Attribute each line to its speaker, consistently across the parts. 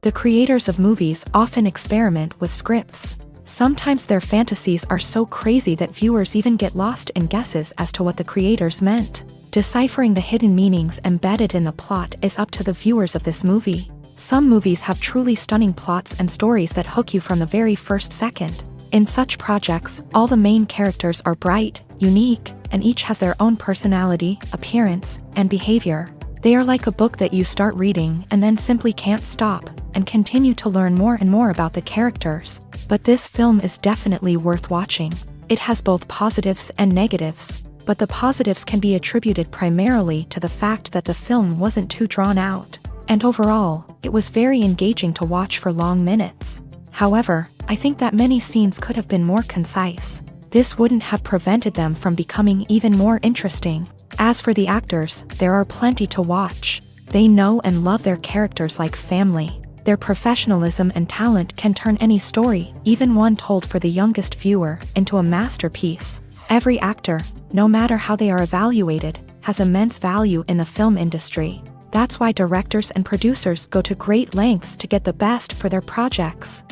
Speaker 1: The creators of movies often experiment with scripts. Sometimes their fantasies are so crazy that viewers even get lost in guesses as to what the creators meant. Deciphering the hidden meanings embedded in the plot is up to the viewers of this movie. Some movies have truly stunning plots and stories that hook you from the very first second. In such projects, all the main characters are bright, unique, and each has their own personality, appearance, and behavior. They are like a book that you start reading and then simply can't stop, and continue to learn more and more about the characters. But this film is definitely worth watching. It has both positives and negatives, but the positives can be attributed primarily to the fact that the film wasn't too drawn out, and overall, it was very engaging to watch for long minutes. However, I think that many scenes could have been more concise. This wouldn't have prevented them from becoming even more interesting. As for the actors, there are plenty to watch. They know and love their characters like family. Their professionalism and talent can turn any story, even one told for the youngest viewer, into a masterpiece. Every actor, no matter how they are evaluated, has immense value in the film industry. That's why directors and producers go to great lengths to get the best for their projects.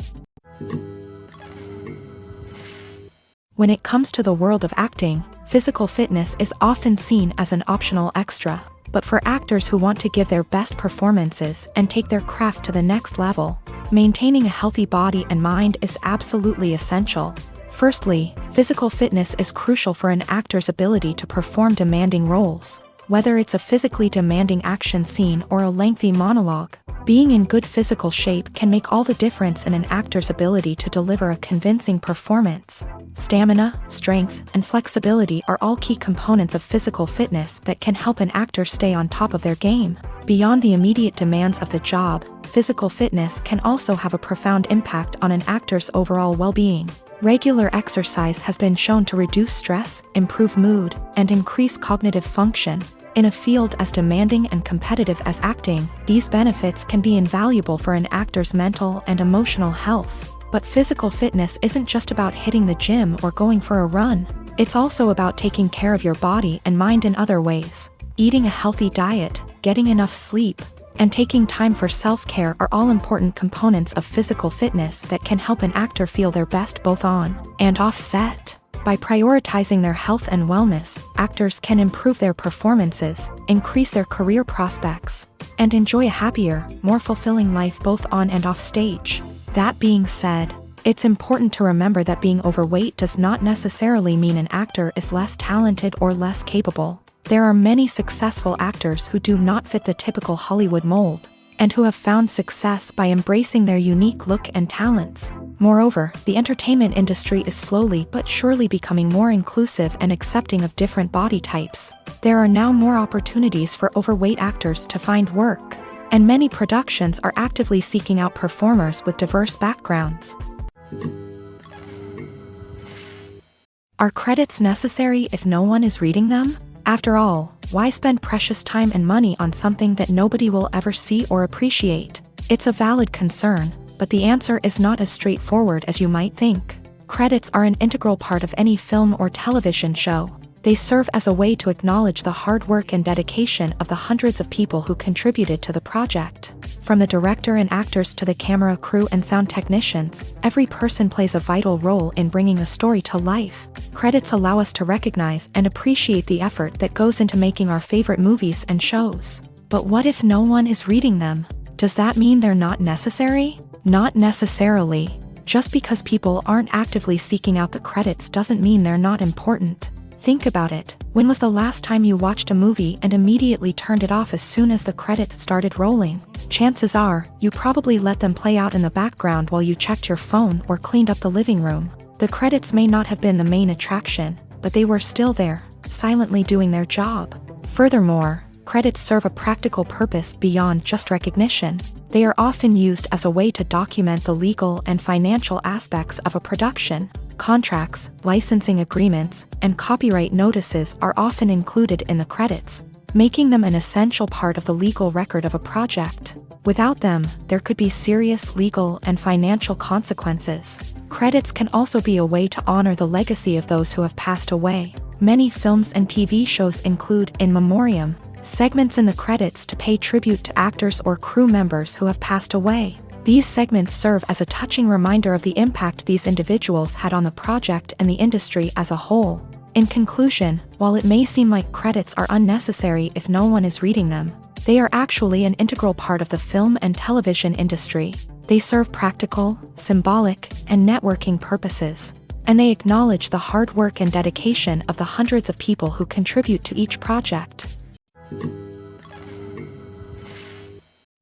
Speaker 1: When it comes to the world of acting, physical fitness is often seen as an optional extra. But for actors who want to give their best performances and take their craft to the next level, maintaining a healthy body and mind is absolutely essential. Firstly, physical fitness is crucial for an actor's ability to perform demanding roles. Whether it's a physically demanding action scene or a lengthy monologue, being in good physical shape can make all the difference in an actor's ability to deliver a convincing performance. Stamina, strength, and flexibility are all key components of physical fitness that can help an actor stay on top of their game. Beyond the immediate demands of the job, physical fitness can also have a profound impact on an actor's overall well-being. Regular exercise has been shown to reduce stress, improve mood, and increase cognitive function. In a field as demanding and competitive as acting, these benefits can be invaluable for an actor's mental and emotional health. But physical fitness isn't just about hitting the gym or going for a run. It's also about taking care of your body and mind in other ways. Eating a healthy diet, getting enough sleep, and taking time for self-care are all important components of physical fitness that can help an actor feel their best both on and off set. By prioritizing their health and wellness, actors can improve their performances, increase their career prospects, and enjoy a happier, more fulfilling life both on and off stage. That being said, it's important to remember that being overweight does not necessarily mean an actor is less talented or less capable. There are many successful actors who do not fit the typical Hollywood mold, and who have found success by embracing their unique look and talents. Moreover, the entertainment industry is slowly but surely becoming more inclusive and accepting of different body types. There are now more opportunities for overweight actors to find work, and many productions are actively seeking out performers with diverse backgrounds. Are credits necessary if no one is reading them? After all, why spend precious time and money on something that nobody will ever see or appreciate? It's a valid concern, but the answer is not as straightforward as you might think. Credits are an integral part of any film or television show. They serve as a way to acknowledge the hard work and dedication of the hundreds of people who contributed to the project. From the director and actors to the camera crew and sound technicians, every person plays a vital role in bringing a story to life. Credits allow us to recognize and appreciate the effort that goes into making our favorite movies and shows. But what if no one is reading them? Does that mean they're not necessary? Not necessarily. Just because people aren't actively seeking out the credits doesn't mean they're not important. Think about it. When was the last time you watched a movie and immediately turned it off as soon as the credits started rolling? Chances are, you probably let them play out in the background while you checked your phone or cleaned up the living room. The credits may not have been the main attraction, but they were still there, silently doing their job. Furthermore, credits serve a practical purpose beyond just recognition. They are often used as a way to document the legal and financial aspects of a production. Contracts, licensing agreements, and copyright notices are often included in the credits, making them an essential part of the legal record of a project. Without them, there could be serious legal and financial consequences. Credits can also be a way to honor the legacy of those who have passed away. Many films and TV shows include in memoriam segments in the credits to pay tribute to actors or crew members who have passed away. These segments serve as a touching reminder of the impact these individuals had on the project and the industry as a whole. In conclusion, while it may seem like credits are unnecessary if no one is reading them, they are actually an integral part of the film and television industry. They serve practical, symbolic, and networking purposes, and they acknowledge the hard work and dedication of the hundreds of people who contribute to each project.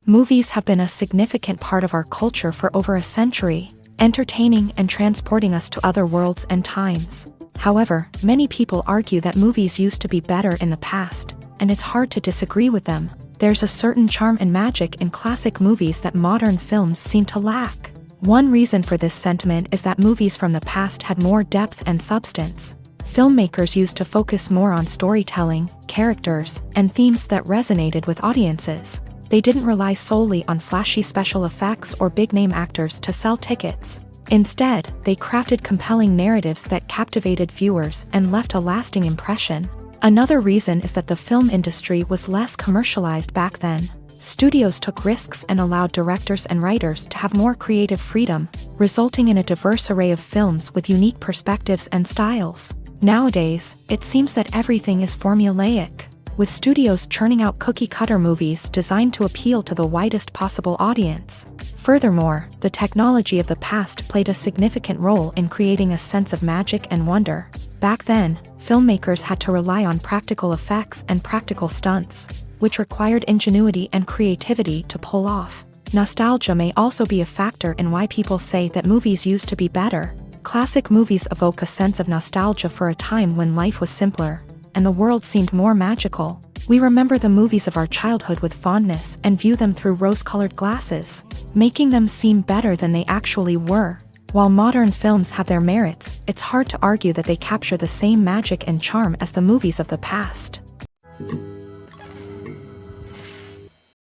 Speaker 1: Movies have been a significant part of our culture for over a century, entertaining and transporting us to other worlds and times. However, many people argue that movies used to be better in the past, and it's hard to disagree with them. There's a certain charm and magic in classic movies that modern films seem to lack. One reason for this sentiment is that movies from the past had more depth and substance. Filmmakers used to focus more on storytelling, characters, and themes that resonated with audiences. They didn't rely solely on flashy special effects or big-name actors to sell tickets. Instead, they crafted compelling narratives that captivated viewers and left a lasting impression. Another reason is that the film industry was less commercialized back then. Studios took risks and allowed directors and writers to have more creative freedom, resulting in a diverse array of films with unique perspectives and styles. Nowadays, it seems that everything is formulaic, with studios churning out cookie-cutter movies designed to appeal to the widest possible audience. Furthermore, the technology of the past played a significant role in creating a sense of magic and wonder. Back then, filmmakers had to rely on practical effects and practical stunts, which required ingenuity and creativity to pull off. Nostalgia may also be a factor in why people say that movies used to be better. Classic movies evoke a sense of nostalgia for a time when life was simpler, and the world seemed more magical. We remember the movies of our childhood with fondness and view them through rose-colored glasses, making them seem better than they actually were. While modern films have their merits, it's hard to argue that they capture the same magic and charm as the movies of the past.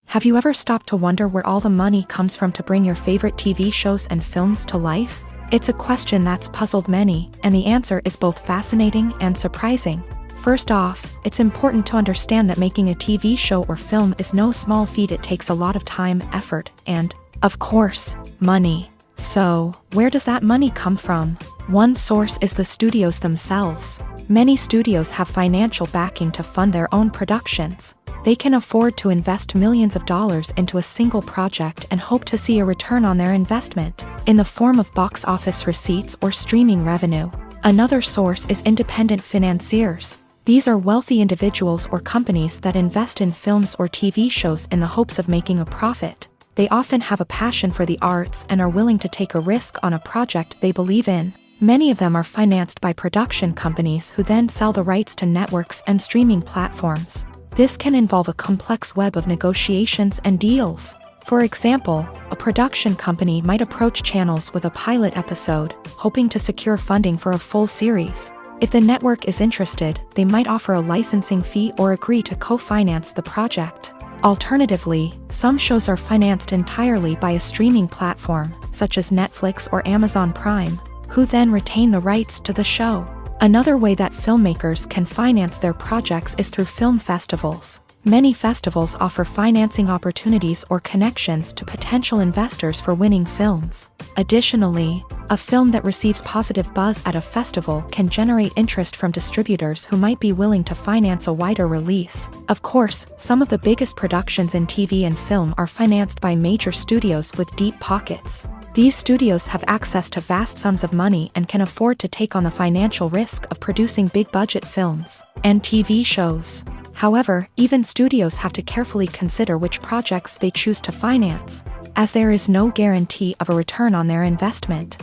Speaker 1: Have you ever stopped to wonder where all the money comes from to bring your favorite TV shows and films to life? It's a question that's puzzled many, and the answer is both fascinating and surprising. First off, it's important to understand that making a TV show or film is no small feat. It takes a lot of time, effort, and, of course, money. So, where does that money come from? One source is the studios themselves. Many studios have financial backing to fund their own productions. They can afford to invest millions of dollars into a single project and hope to see a return on their investment, in the form of box office receipts or streaming revenue. Another source is independent financiers. These are wealthy individuals or companies that invest in films or TV shows in the hopes of making a profit. They often have a passion for the arts and are willing to take a risk on a project they believe in. Many of them are financed by production companies who then sell the rights to networks and streaming platforms. This can involve a complex web of negotiations and deals. For example, a production company might approach channels with a pilot episode, hoping to secure funding for a full series. If the network is interested, they might offer a licensing fee or agree to co-finance the project. Alternatively, some shows are financed entirely by a streaming platform, such as Netflix or Amazon Prime, who then retain the rights to the show. Another way that filmmakers can finance their projects is through film festivals. Many festivals offer financing opportunities or connections to potential investors for winning films. Additionally, a film that receives positive buzz at a festival can generate interest from distributors who might be willing to finance a wider release. Of course, some of the biggest productions in TV and film are financed by major studios with deep pockets. These studios have access to vast sums of money and can afford to take on the financial risk of producing big-budget films and TV shows. However, even studios have to carefully consider which projects they choose to finance, as there is no guarantee of a return on their investment.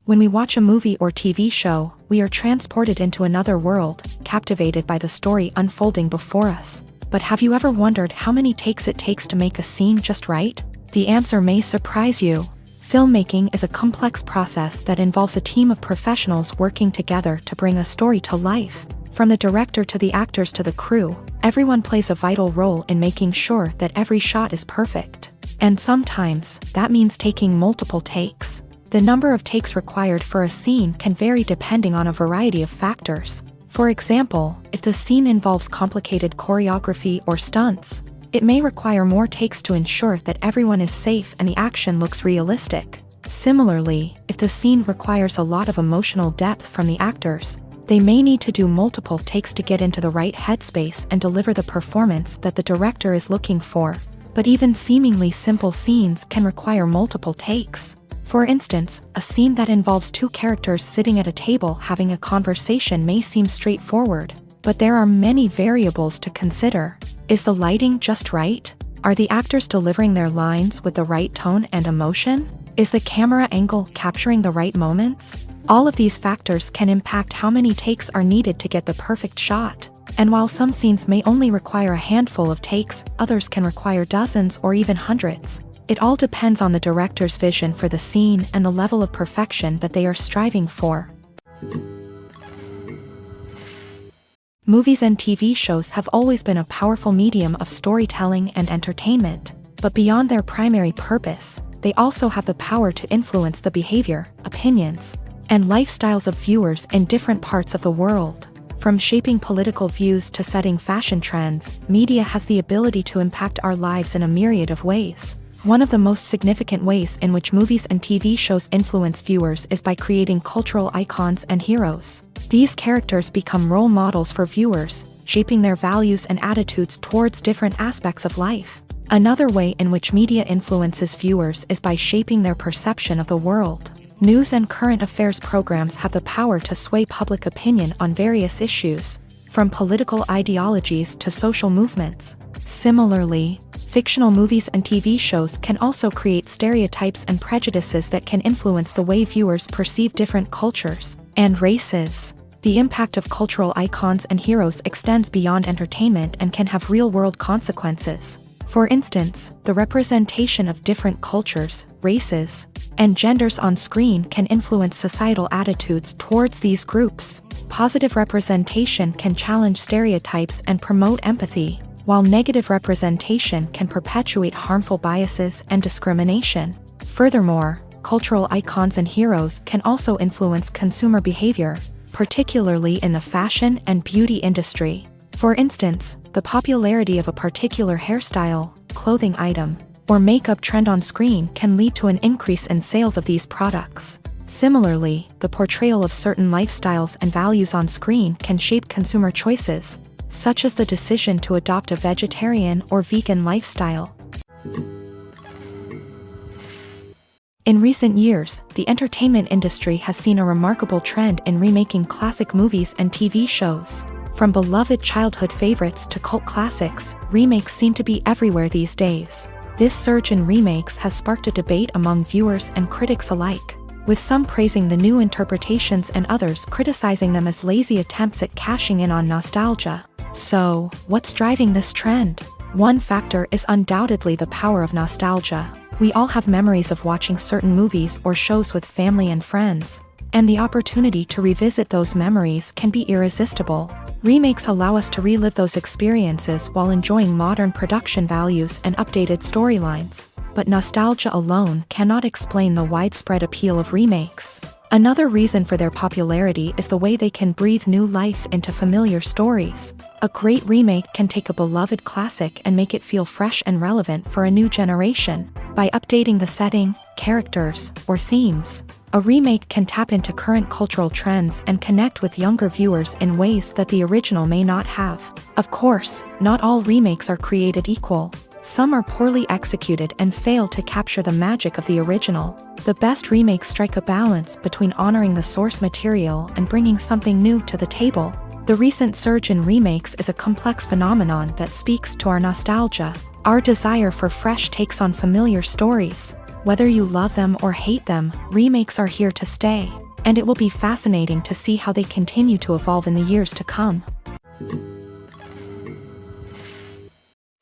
Speaker 1: When we watch a movie or TV show, we are transported into another world, captivated by the story unfolding before us. But have you ever wondered how many takes it takes to make a scene just right? The answer may surprise you. Filmmaking is a complex process that involves a team of professionals working together to bring a story to life. From the director to the actors to the crew, everyone plays a vital role in making sure that every shot is perfect. And sometimes, that means taking multiple takes. The number of takes required for a scene can vary depending on a variety of factors. For example, if the scene involves complicated choreography or stunts, It may require more takes to ensure that everyone is safe and the action looks realistic. Similarly, if the scene requires a lot of emotional depth from the actors, they may need to do multiple takes to get into the right headspace and deliver the performance that the director is looking for. But even seemingly simple scenes can require multiple takes. For instance, a scene that involves two characters sitting at a table having a conversation may seem straightforward, but there are many variables to consider. Is the lighting just right? Are the actors delivering their lines with the right tone and emotion? Is the camera angle capturing the right moments? All of these factors can impact how many takes are needed to get the perfect shot. And while some scenes may only require a handful of takes, others can require dozens or even hundreds. It all depends on the director's vision for the scene and the level of perfection that they are striving for. Movies and TV shows have always been a powerful medium of storytelling and entertainment, but beyond their primary purpose, they also have the power to influence the behavior, opinions, and lifestyles of viewers in different parts of the world. From shaping political views to setting fashion trends, media has the ability to impact our lives in a myriad of ways. One of the most significant ways in which movies and TV shows influence viewers is by creating cultural icons and heroes. These characters become role models for viewers, shaping their values and attitudes towards different aspects of life. Another way in which media influences viewers is by shaping their perception of the world. News and current affairs programs have the power to sway public opinion on various issues, from political ideologies to social movements. Similarly, fictional movies and TV shows can also create stereotypes and prejudices that can influence the way viewers perceive different cultures and races. The impact of cultural icons and heroes extends beyond entertainment and can have real-world consequences. For instance, the representation of different cultures, races, and genders on screen can influence societal attitudes towards these groups. Positive representation can challenge stereotypes and promote empathy, while negative representation can perpetuate harmful biases and discrimination. Furthermore, cultural icons and heroes can also influence consumer behavior, particularly in the fashion and beauty industry. For instance, the popularity of a particular hairstyle, clothing item, or makeup trend on screen can lead to an increase in sales of these products. Similarly, the portrayal of certain lifestyles and values on screen can shape consumer choices, such as the decision to adopt a vegetarian or vegan lifestyle. In recent years, the entertainment industry has seen a remarkable trend in remaking classic movies and TV shows. From beloved childhood favorites to cult classics, remakes seem to be everywhere these days. This surge in remakes has sparked a debate among viewers and critics alike, with some praising the new interpretations and others criticizing them as lazy attempts at cashing in on nostalgia. So, what's driving this trend? One factor is undoubtedly the power of nostalgia. We all have memories of watching certain movies or shows with family and friends, and the opportunity to revisit those memories can be irresistible. Remakes allow us to relive those experiences while enjoying modern production values and updated storylines. But nostalgia alone cannot explain the widespread appeal of remakes. Another reason for their popularity is the way they can breathe new life into familiar stories. A great remake can take a beloved classic and make it feel fresh and relevant for a new generation. By updating the setting, characters, or themes, a remake can tap into current cultural trends and connect with younger viewers in ways that the original may not have. Of course, not all remakes are created equal. Some are poorly executed and fail to capture the magic of the original. The best remakes strike a balance between honoring the source material and bringing something new to the table. The recent surge in remakes is a complex phenomenon that speaks to our nostalgia, our desire for fresh takes on familiar stories. Whether you love them or hate them, remakes are here to stay, and it will be fascinating to see how they continue to evolve in the years to come.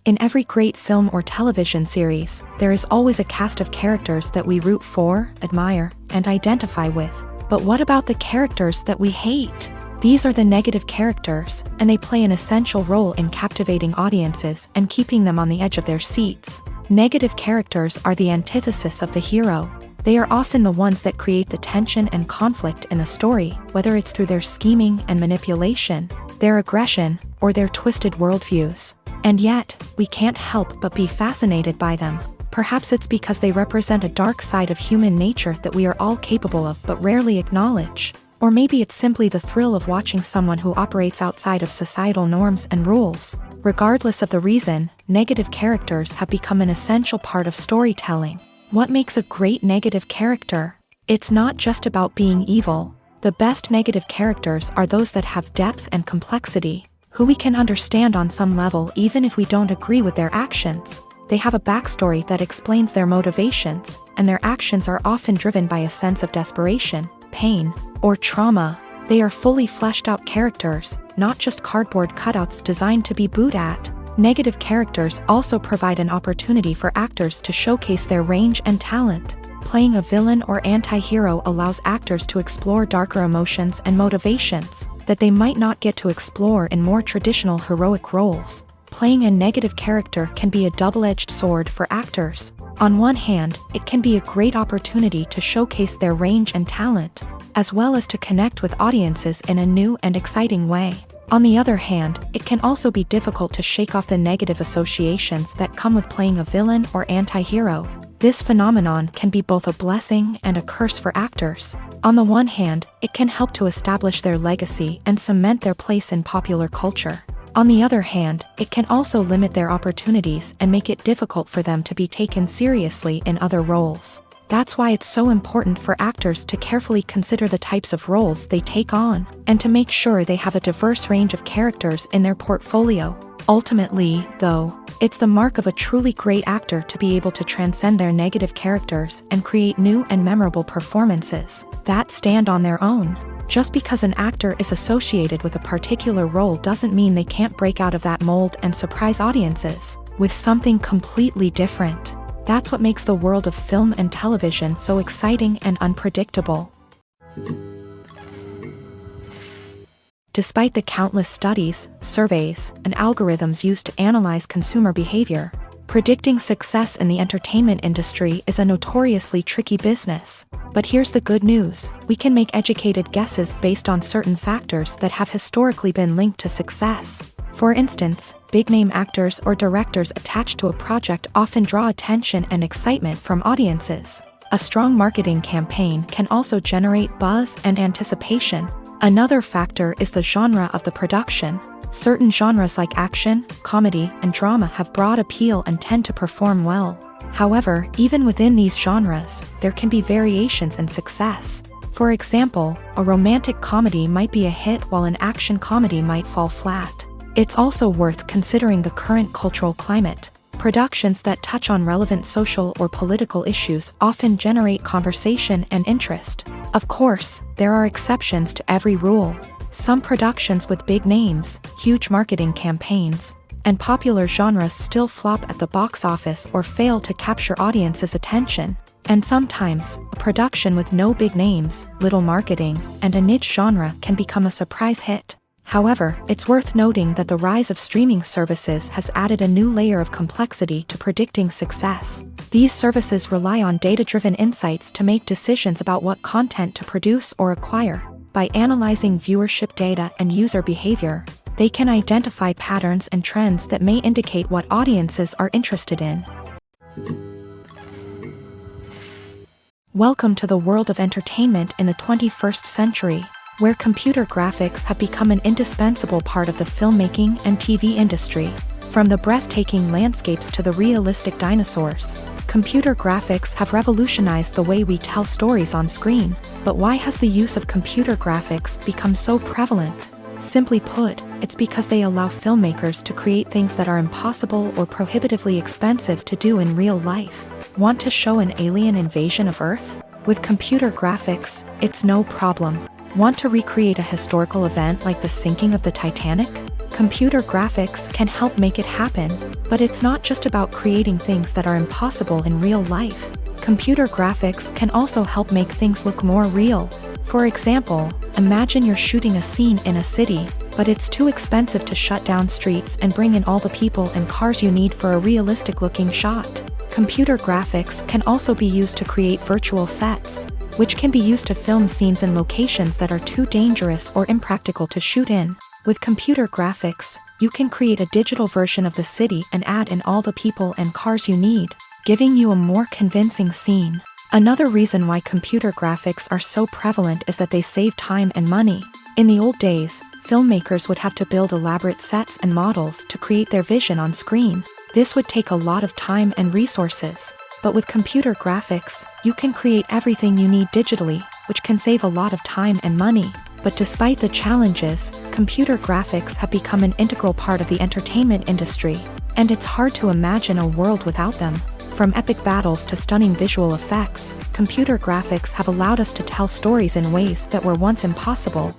Speaker 1: In every great film or television series, there is always a cast of characters that we root for, admire, and identify with. But what about the characters that we hate? These are the negative characters, and they play an essential role in captivating audiences and keeping them on the edge of their seats. Negative characters are the antithesis of the hero. They are often the ones that create the tension and conflict in the story, whether it's through their scheming and manipulation, their aggression, or their twisted worldviews. And yet, we can't help but be fascinated by them. Perhaps it's because they represent a dark side of human nature that we are all capable of but rarely acknowledge. Or maybe it's simply the thrill of watching someone who operates outside of societal norms and rules. Regardless of the reason, negative characters have become an essential part of storytelling. What makes a great negative character? It's not just about being evil. The best negative characters are those that have depth and complexity, who we can understand on some level even if we don't agree with their actions. They have a backstory that explains their motivations, and their actions are often driven by a sense of desperation, pain, or trauma. They are fully fleshed out characters, not just cardboard cutouts designed to be booed at. Negative characters also provide an opportunity for actors to showcase their range and talent. Playing a villain or anti-hero allows actors to explore darker emotions and motivations that they might not get to explore in more traditional heroic roles. Playing a negative character can be a double-edged sword for actors. On one hand, it can be a great opportunity to showcase their range and talent, as well as to connect with audiences in a new and exciting way. On the other hand, it can also be difficult to shake off the negative associations that come with playing a villain or anti-hero. This phenomenon can be both a blessing and a curse for actors. On the one hand, it can help to establish their legacy and cement their place in popular culture. On the other hand, it can also limit their opportunities and make it difficult for them to be taken seriously in other roles. That's why it's so important for actors to carefully consider the types of roles they take on, and to make sure they have a diverse range of characters in their portfolio. Ultimately, though, it's the mark of a truly great actor to be able to transcend their negative characters and create new and memorable performances that stand on their own. Just because an actor is associated with a particular role doesn't mean they can't break out of that mold and surprise audiences with something completely different. That's what makes the world of film and television so exciting and unpredictable. Despite the countless studies, surveys, and algorithms used to analyze consumer behavior, predicting success in the entertainment industry is a notoriously tricky business. But here's the good news: we can make educated guesses based on certain factors that have historically been linked to success. For instance, big-name actors or directors attached to a project often draw attention and excitement from audiences. A strong marketing campaign can also generate buzz and anticipation. Another factor is the genre of the production. Certain genres like action, comedy, and drama have broad appeal and tend to perform well. However, even within these genres, there can be variations in success. For example, a romantic comedy might be a hit while an action comedy might fall flat. It's also worth considering the current cultural climate. Productions that touch on relevant social or political issues often generate conversation and interest. Of course, there are exceptions to every rule. Some productions with big names, huge marketing campaigns, and popular genres still flop at the box office or fail to capture audiences' attention. And sometimes, a production with no big names, little marketing, and a niche genre can become a surprise hit. However, it's worth noting that the rise of streaming services has added a new layer of complexity to predicting success. These services rely on data-driven insights to make decisions about what content to produce or acquire. By analyzing viewership data and user behavior, they can identify patterns and trends that may indicate what audiences are interested in. Welcome to the world of entertainment in the 21st century, where computer graphics have become an indispensable part of the filmmaking and TV industry. From the breathtaking landscapes to the realistic dinosaurs, computer graphics have revolutionized the way we tell stories on screen. But why has the use of computer graphics become so prevalent? Simply put, it's because they allow filmmakers to create things that are impossible or prohibitively expensive to do in real life. Want to show an alien invasion of Earth? With computer graphics, it's no problem. Want to recreate a historical event like the sinking of the Titanic? Computer graphics can help make it happen. But it's not just about creating things that are impossible in real life. Computer graphics can also help make things look more real. For example, imagine you're shooting a scene in a city, but it's too expensive to shut down streets and bring in all the people and cars you need for a realistic-looking shot. Computer graphics can also be used to create virtual sets, which can be used to film scenes in locations that are too dangerous or impractical to shoot in. With computer graphics, you can create a digital version of the city and add in all the people and cars you need, giving you a more convincing scene. Another reason why computer graphics are so prevalent is that they save time and money. In the old days, filmmakers would have to build elaborate sets and models to create their vision on screen. This would take a lot of time and resources. But with computer graphics, you can create everything you need digitally, which can save a lot of time and money. But despite the challenges, computer graphics have become an integral part of the entertainment industry, and it's hard to imagine a world without them. From epic battles to stunning visual effects, computer graphics have allowed us to tell stories in ways that were once impossible.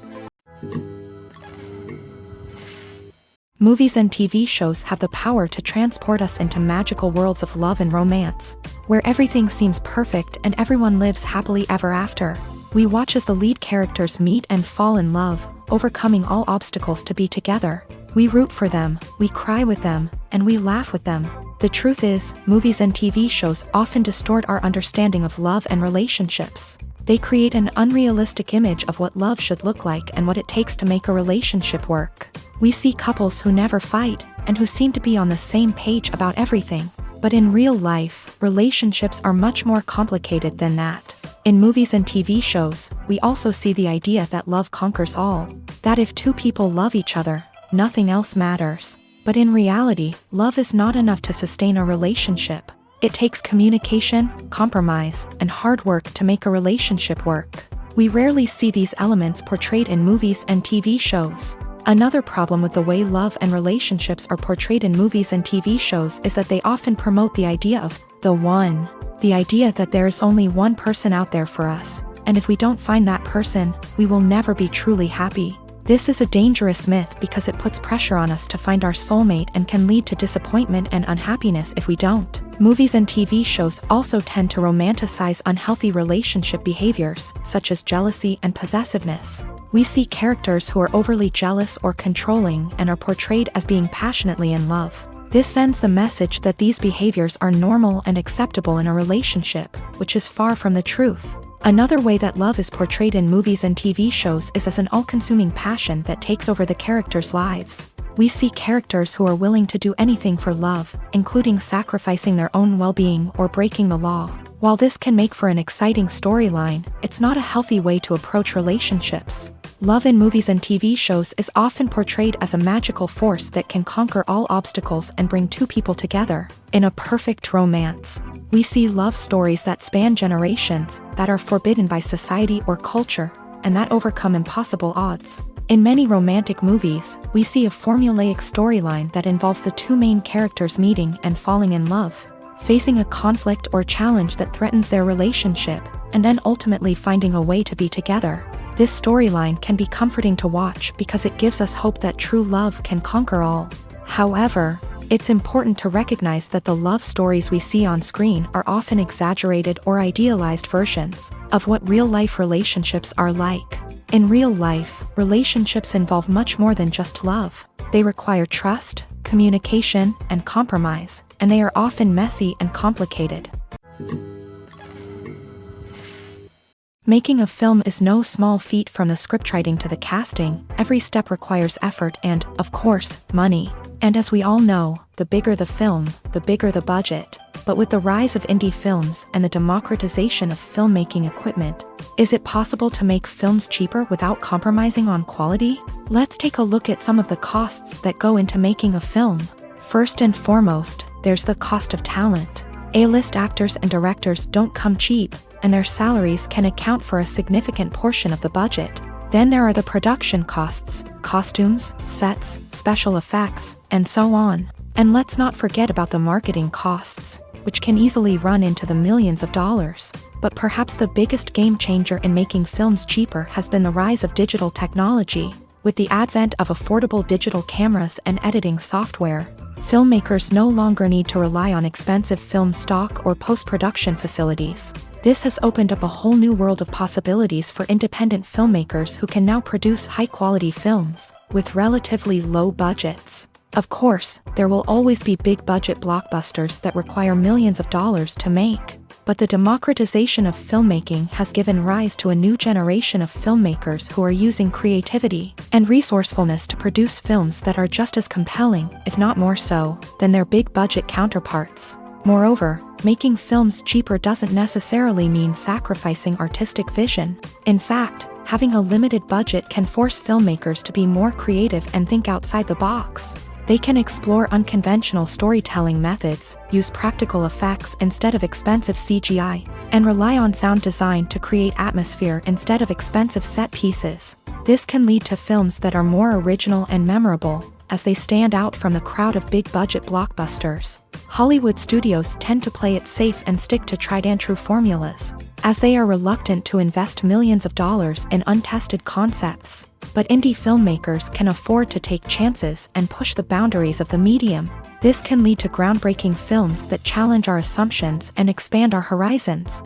Speaker 1: Movies and TV shows have the power to transport us into magical worlds of love and romance, where everything seems perfect and everyone lives happily ever after. We watch as the lead characters meet and fall in love, overcoming all obstacles to be together. We root for them, we cry with them, and we laugh with them. The truth is, movies and TV shows often distort our understanding of love and relationships. They create an unrealistic image of what love should look like and what it takes to make a relationship work. We see couples who never fight, and who seem to be on the same page about everything. But in real life, relationships are much more complicated than that. In movies and TV shows, we also see the idea that love conquers all. That if two people love each other, nothing else matters. But in reality, love is not enough to sustain a relationship. It takes communication, compromise, and hard work to make a relationship work. We rarely see these elements portrayed in movies and TV shows. Another problem with the way love and relationships are portrayed in movies and TV shows is that they often promote the idea of the one. The idea that there is only one person out there for us, and if we don't find that person, we will never be truly happy. This is a dangerous myth because it puts pressure on us to find our soulmate and can lead to disappointment and unhappiness if we don't. Movies and TV shows also tend to romanticize unhealthy relationship behaviors, such as jealousy and possessiveness. We see characters who are overly jealous or controlling and are portrayed as being passionately in love. This sends the message that these behaviors are normal and acceptable in a relationship, which is far from the truth. Another way that love is portrayed in movies and TV shows is as an all-consuming passion that takes over the characters' lives. We see characters who are willing to do anything for love, including sacrificing their own well-being or breaking the law. While this can make for an exciting storyline, it's not a healthy way to approach relationships. Love in movies and TV shows is often portrayed as a magical force that can conquer all obstacles and bring two people together. In a perfect romance, we see love stories that span generations, that are forbidden by society or culture, and that overcome impossible odds. In many romantic movies, we see a formulaic storyline that involves the two main characters meeting and falling in love, facing a conflict or challenge that threatens their relationship, and then ultimately finding a way to be together. This storyline can be comforting to watch because it gives us hope that true love can conquer all. However, it's important to recognize that the love stories we see on screen are often exaggerated or idealized versions of what real-life relationships are like. In real life, relationships involve much more than just love. They require trust, communication, and compromise, and they are often messy and complicated. Making a film is no small feat. From the scriptwriting to the casting, every step requires effort and, of course, money. And as we all know, the bigger the film, the bigger the budget. But with the rise of indie films and the democratization of filmmaking equipment, is it possible to make films cheaper without compromising on quality? Let's take a look at some of the costs that go into making a film. First and foremost, there's the cost of talent. A-list actors and directors don't come cheap, and their salaries can account for a significant portion of the budget. Then there are the production costs, costumes, sets, special effects, and so on. And let's not forget about the marketing costs, which can easily run into the millions of dollars. But perhaps the biggest game changer in making films cheaper has been the rise of digital technology. With the advent of affordable digital cameras and editing software, filmmakers no longer need to rely on expensive film stock or post-production facilities. This has opened up a whole new world of possibilities for independent filmmakers who can now produce high-quality films with relatively low budgets. Of course, there will always be big-budget blockbusters that require millions of dollars to make. But the democratization of filmmaking has given rise to a new generation of filmmakers who are using creativity and resourcefulness to produce films that are just as compelling, if not more so, than their big-budget counterparts. Moreover, making films cheaper doesn't necessarily mean sacrificing artistic vision. In fact, having a limited budget can force filmmakers to be more creative and think outside the box. They can explore unconventional storytelling methods, use practical effects instead of expensive CGI, and rely on sound design to create atmosphere instead of expensive set pieces. This can lead to films that are more original and memorable, as they stand out from the crowd of big-budget blockbusters. Hollywood studios tend to play it safe and stick to tried-and-true formulas, as they are reluctant to invest millions of dollars in untested concepts. But indie filmmakers can afford to take chances and push the boundaries of the medium. This can lead to groundbreaking films that challenge our assumptions and expand our horizons.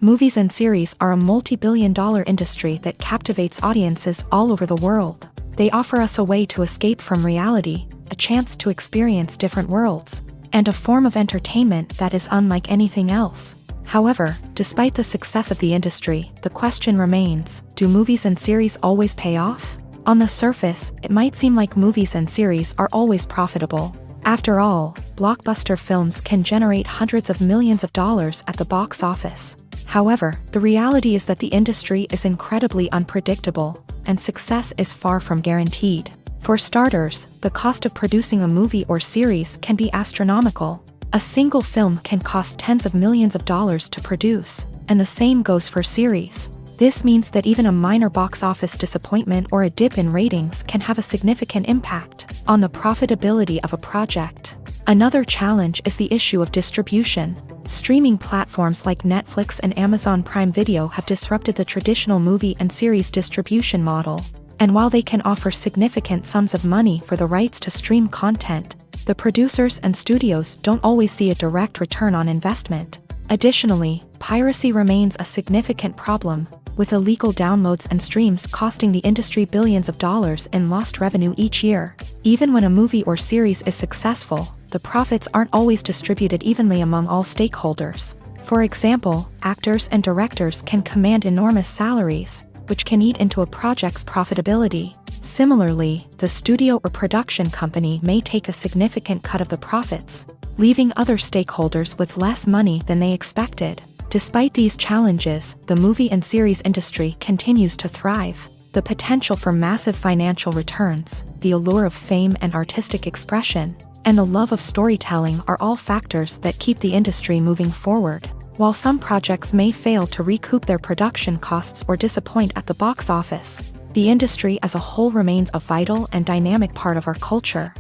Speaker 1: Movies and series are a multi-billion-dollar industry that captivates audiences all over the world. They offer us a way to escape from reality, a chance to experience different worlds, and a form of entertainment that is unlike anything else. However, despite the success of the industry, the question remains, do movies and series always pay off? On the surface, it might seem like movies and series are always profitable. After all, blockbuster films can generate hundreds of millions of dollars at the box office. However, the reality is that the industry is incredibly unpredictable, and success is far from guaranteed. For starters, the cost of producing a movie or series can be astronomical. A single film can cost tens of millions of dollars to produce, and the same goes for series. This means that even a minor box office disappointment or a dip in ratings can have a significant impact on the profitability of a project. Another challenge is the issue of distribution. Streaming platforms like Netflix and Amazon Prime Video have disrupted the traditional movie and series distribution model. And while they can offer significant sums of money for the rights to stream content, the producers and studios don't always see a direct return on investment. Additionally, piracy remains a significant problem, with illegal downloads and streams costing the industry billions of dollars in lost revenue each year. Even when a movie or series is successful, the profits aren't always distributed evenly among all stakeholders. For example, actors and directors can command enormous salaries, which can eat into a project's profitability. Similarly, the studio or production company may take a significant cut of the profits, leaving other stakeholders with less money than they expected. Despite these challenges, the movie and series industry continues to thrive. The potential for massive financial returns, the allure of fame and artistic expression, and the love of storytelling are all factors that keep the industry moving forward. While some projects may fail to recoup their production costs or disappoint at the box office, the industry as a whole remains a vital and dynamic part of our culture.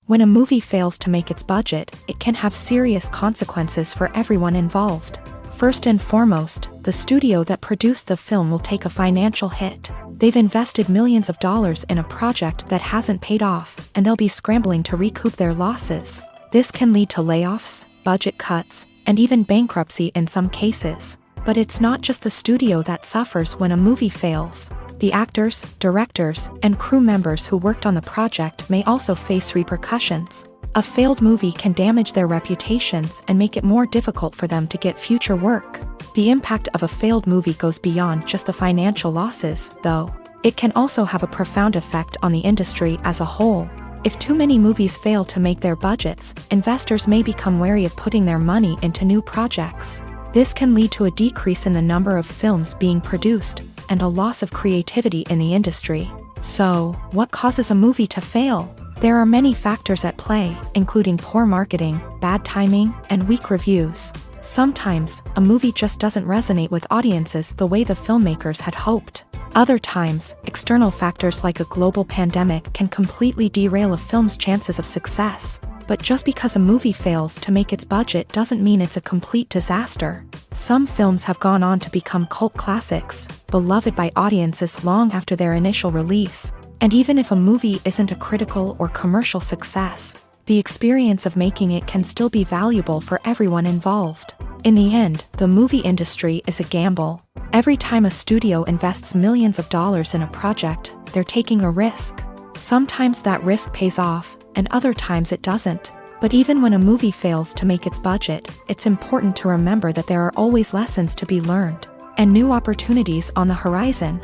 Speaker 1: When a movie fails to make its budget, it can have serious consequences for everyone involved. First and foremost, the studio that produced the film will take a financial hit. They've invested millions of dollars in a project that hasn't paid off, and they'll be scrambling to recoup their losses. This can lead to layoffs, budget cuts, and even bankruptcy in some cases. But it's not just the studio that suffers when a movie fails. The actors, directors, and crew members who worked on the project may also face repercussions. A failed movie can damage their reputations and make it more difficult for them to get future work. The impact of a failed movie goes beyond just the financial losses, though. It can also have a profound effect on the industry as a whole. If too many movies fail to make their budgets, investors may become wary of putting their money into new projects. This can lead to a decrease in the number of films being produced, and a loss of creativity in the industry. So, what causes a movie to fail? There are many factors at play, including poor marketing, bad timing, and weak reviews. Sometimes, a movie just doesn't resonate with audiences the way the filmmakers had hoped. Other times, external factors like a global pandemic can completely derail a film's chances of success. But just because a movie fails to make its budget doesn't mean it's a complete disaster. Some films have gone on to become cult classics, beloved by audiences long after their initial release. And even if a movie isn't a critical or commercial success, the experience of making it can still be valuable for everyone involved. In the end, the movie industry is a gamble. Every time a studio invests millions of dollars in a project, they're taking a risk. Sometimes that risk pays off, and other times it doesn't. But even when a movie fails to make its budget, it's important to remember that there are always lessons to be learned, and new opportunities on the horizon.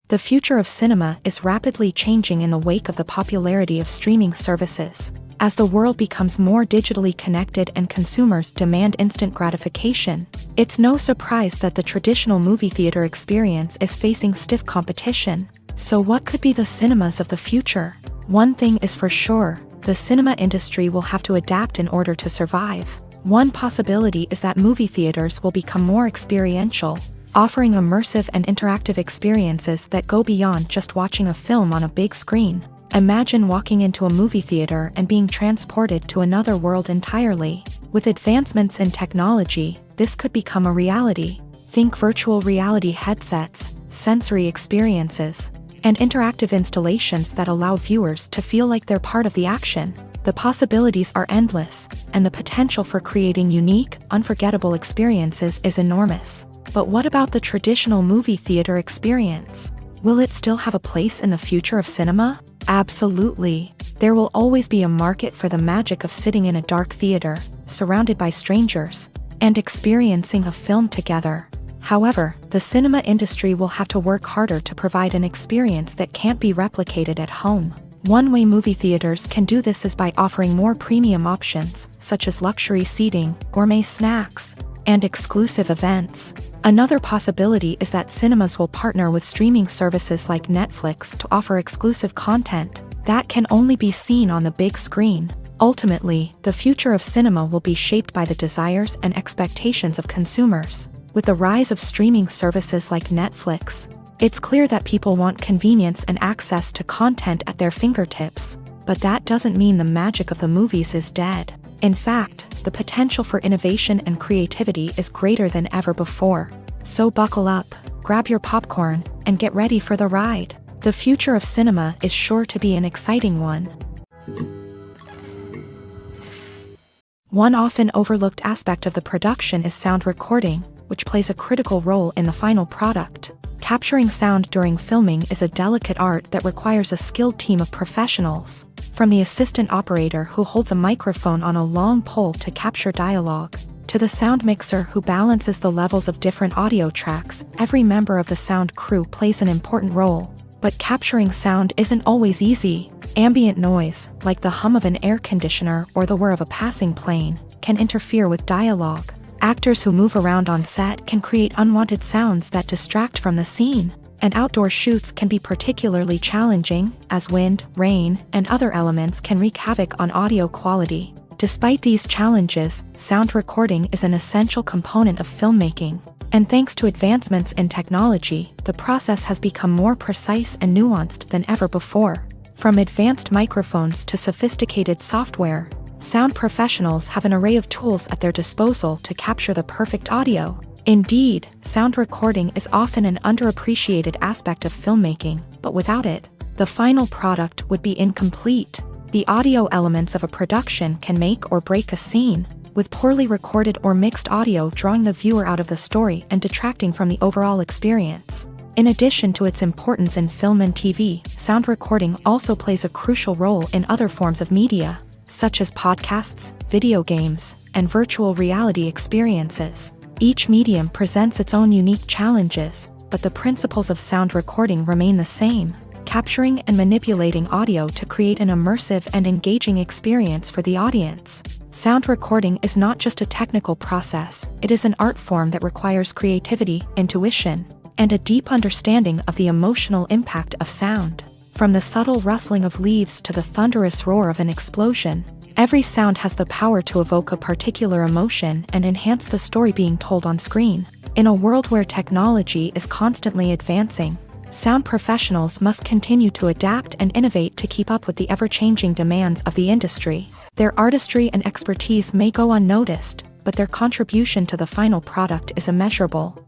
Speaker 1: The future of cinema is rapidly changing in the wake of the popularity of streaming services. As the world becomes more digitally connected and consumers demand instant gratification, it's no surprise that the traditional movie theater experience is facing stiff competition. So what could be the cinemas of the future? One thing is for sure, the cinema industry will have to adapt in order to survive. One possibility is that movie theaters will become more experiential, offering immersive and interactive experiences that go beyond just watching a film on a big screen. Imagine walking into a movie theater and being transported to another world entirely. With advancements in technology, this could become a reality. Think virtual reality headsets, sensory experiences, and interactive installations that allow viewers to feel like they're part of the action. The possibilities are endless, and the potential for creating unique, unforgettable experiences is enormous. But what about the traditional movie theater experience? Will it still have a place in the future of cinema? Absolutely. There will always be a market for the magic of sitting in a dark theater, surrounded by strangers, and experiencing a film together. However, the cinema industry will have to work harder to provide an experience that can't be replicated at home. One way movie theaters can do this is by offering more premium options, such as luxury seating, gourmet snacks, and exclusive events. Another possibility is that cinemas will partner with streaming services like Netflix to offer exclusive content that can only be seen on the big screen. Ultimately, the future of cinema will be shaped by the desires and expectations of consumers. With the rise of streaming services like Netflix, it's clear that people want convenience and access to content at their fingertips. But that doesn't mean the magic of the movies is dead. In fact, the potential for innovation and creativity is greater than ever before. So buckle up, grab your popcorn, and get ready for the ride. The future of cinema is sure to be an exciting one. One often overlooked aspect of the production is sound recording, which plays a critical role in the final product. Capturing sound during filming is a delicate art that requires a skilled team of professionals. From the assistant operator who holds a microphone on a long pole to capture dialogue, to the sound mixer who balances the levels of different audio tracks, every member of the sound crew plays an important role. But capturing sound isn't always easy. Ambient noise, like the hum of an air conditioner or the whir of a passing plane, can interfere with dialogue. Actors who move around on set can create unwanted sounds that distract from the scene. And outdoor shoots can be particularly challenging, as wind, rain, and other elements can wreak havoc on audio quality. Despite these challenges, sound recording is an essential component of filmmaking. And thanks to advancements in technology, the process has become more precise and nuanced than ever before. From advanced microphones to sophisticated software, sound professionals have an array of tools at their disposal to capture the perfect audio. Indeed, sound recording is often an underappreciated aspect of filmmaking, but without it, the final product would be incomplete. The audio elements of a production can make or break a scene, with poorly recorded or mixed audio drawing the viewer out of the story and detracting from the overall experience. In addition to its importance in film and TV, sound recording also plays a crucial role in other forms of media, such as podcasts, video games, and virtual reality experiences. Each medium presents its own unique challenges, but the principles of sound recording remain the same, capturing and manipulating audio to create an immersive and engaging experience for the audience. Sound recording is not just a technical process, it is an art form that requires creativity, intuition, and a deep understanding of the emotional impact of sound. From the subtle rustling of leaves to the thunderous roar of an explosion, every sound has the power to evoke a particular emotion and enhance the story being told on screen. In a world where technology is constantly advancing, sound professionals must continue to adapt and innovate to keep up with the ever-changing demands of the industry. Their artistry and expertise may go unnoticed, but their contribution to the final product is immeasurable.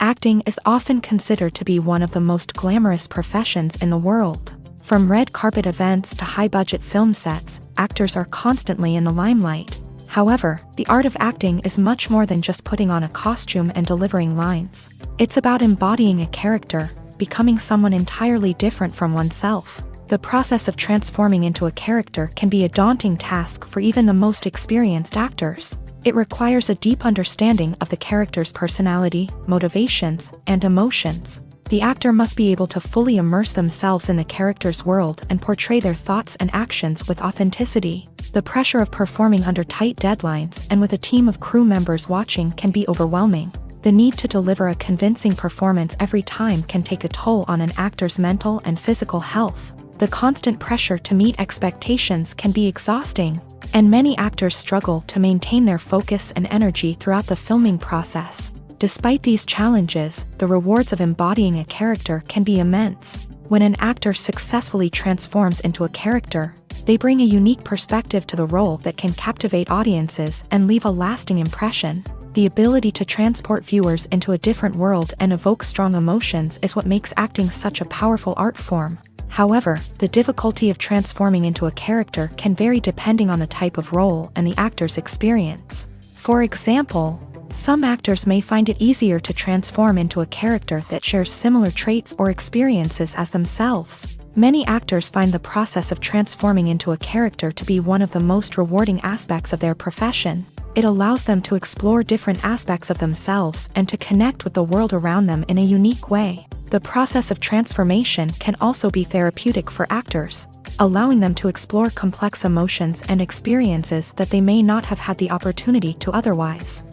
Speaker 1: Acting is often considered to be one of the most glamorous professions in the world. From red carpet events to high-budget film sets, actors are constantly in the limelight. However, the art of acting is much more than just putting on a costume and delivering lines. It's about embodying a character, becoming someone entirely different from oneself. The process of transforming into a character can be a daunting task for even the most experienced actors. It requires a deep understanding of the character's personality, motivations, and emotions. The actor must be able to fully immerse themselves in the character's world and portray their thoughts and actions with authenticity. The pressure of performing under tight deadlines and with a team of crew members watching can be overwhelming. The need to deliver a convincing performance every time can take a toll on an actor's mental and physical health. The constant pressure to meet expectations can be exhausting, and many actors struggle to maintain their focus and energy throughout the filming process. Despite these challenges, the rewards of embodying a character can be immense. When an actor successfully transforms into a character, they bring a unique perspective to the role that can captivate audiences and leave a lasting impression. The ability to transport viewers into a different world and evoke strong emotions is what makes acting such a powerful art form. However, the difficulty of transforming into a character can vary depending on the type of role and the actor's experience. For example, some actors may find it easier to transform into a character that shares similar traits or experiences as themselves. Many actors find the process of transforming into a character to be one of the most rewarding aspects of their profession. It allows them to explore different aspects of themselves and to connect with the world around them in a unique way. The process of transformation can also be therapeutic for actors, allowing them to explore complex emotions and experiences that they may not have had the opportunity to otherwise.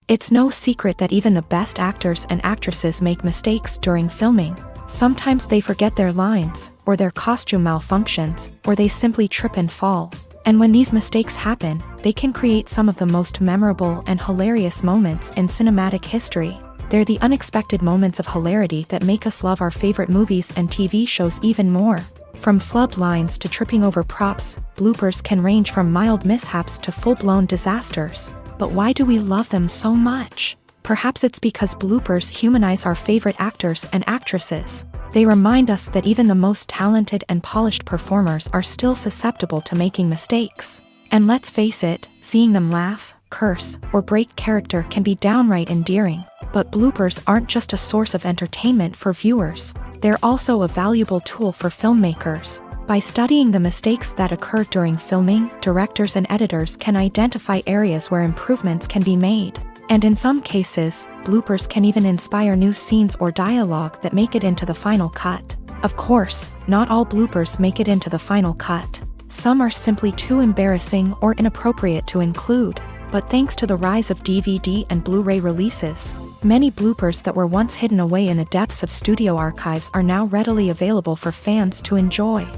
Speaker 1: It's no secret that even the best actors and actresses make mistakes during filming. Sometimes they forget their lines, or their costume malfunctions, or they simply trip and fall. And when these mistakes happen, they can create some of the most memorable and hilarious moments in cinematic history. They're the unexpected moments of hilarity that make us love our favorite movies and TV shows even more. From flubbed lines to tripping over props, bloopers can range from mild mishaps to full-blown disasters. But why do we love them so much? Perhaps it's because bloopers humanize our favorite actors and actresses. They remind us that even the most talented and polished performers are still susceptible to making mistakes. And let's face it, seeing them laugh, curse, or break character can be downright endearing. But bloopers aren't just a source of entertainment for viewers. They're also a valuable tool for filmmakers. By studying the mistakes that occur during filming, directors and editors can identify areas where improvements can be made. And in some cases, bloopers can even inspire new scenes or dialogue that make it into the final cut. Of course, not all bloopers make it into the final cut. Some are simply too embarrassing or inappropriate to include. But thanks to the rise of DVD and Blu-ray releases, many bloopers that were once hidden away in the depths of studio archives are now readily available for fans to enjoy.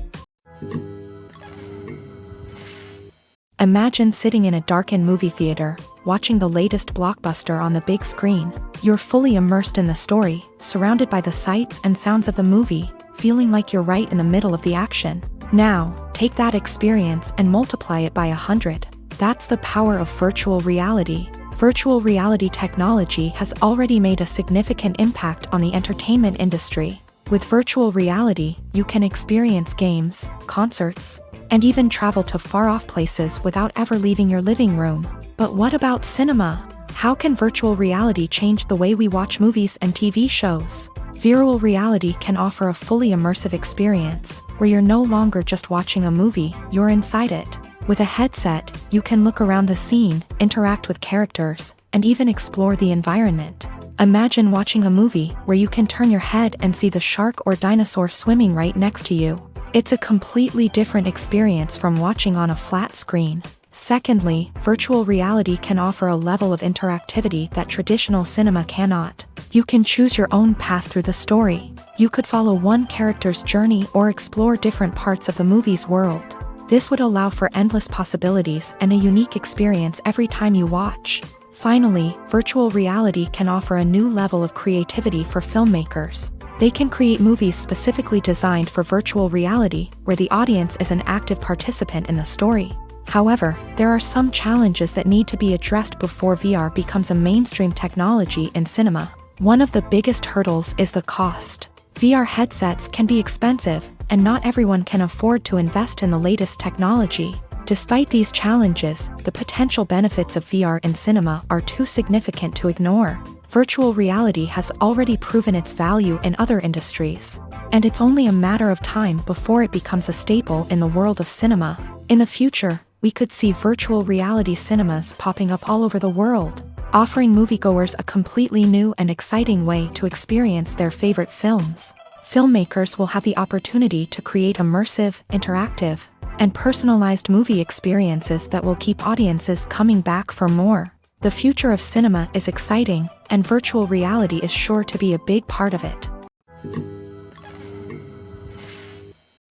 Speaker 1: Imagine sitting in a darkened movie theater, watching the latest blockbuster on the big screen. You're fully immersed in the story, surrounded by the sights and sounds of the movie, feeling like you're right in the middle of the action. Now, take that experience and multiply it by 100. That's the power of virtual reality. Virtual reality technology has already made a significant impact on the entertainment industry. With virtual reality, you can experience games, concerts, and even travel to far-off places without ever leaving your living room. But what about cinema? How can virtual reality change the way we watch movies and TV shows? Virtual reality can offer a fully immersive experience, where you're no longer just watching a movie, you're inside it. With a headset, you can look around the scene, interact with characters, and even explore the environment. Imagine watching a movie where you can turn your head and see the shark or dinosaur swimming right next to you. It's a completely different experience from watching on a flat screen. Secondly, virtual reality can offer a level of interactivity that traditional cinema cannot. You can choose your own path through the story. You could follow one character's journey or explore different parts of the movie's world. This would allow for endless possibilities and a unique experience every time you watch. Finally, virtual reality can offer a new level of creativity for filmmakers. They can create movies specifically designed for virtual reality, where the audience is an active participant in the story. However, there are some challenges that need to be addressed before VR becomes a mainstream technology in cinema. One of the biggest hurdles is the cost. VR headsets can be expensive, and not everyone can afford to invest in the latest technology. Despite these challenges, the potential benefits of VR in cinema are too significant to ignore. Virtual reality has already proven its value in other industries, and it's only a matter of time before it becomes a staple in the world of cinema. In the future, we could see virtual reality cinemas popping up all over the world, offering moviegoers a completely new and exciting way to experience their favorite films. Filmmakers will have the opportunity to create immersive, interactive, and personalized movie experiences that will keep audiences coming back for more. The future of cinema is exciting, and virtual reality is sure to be a big part of it.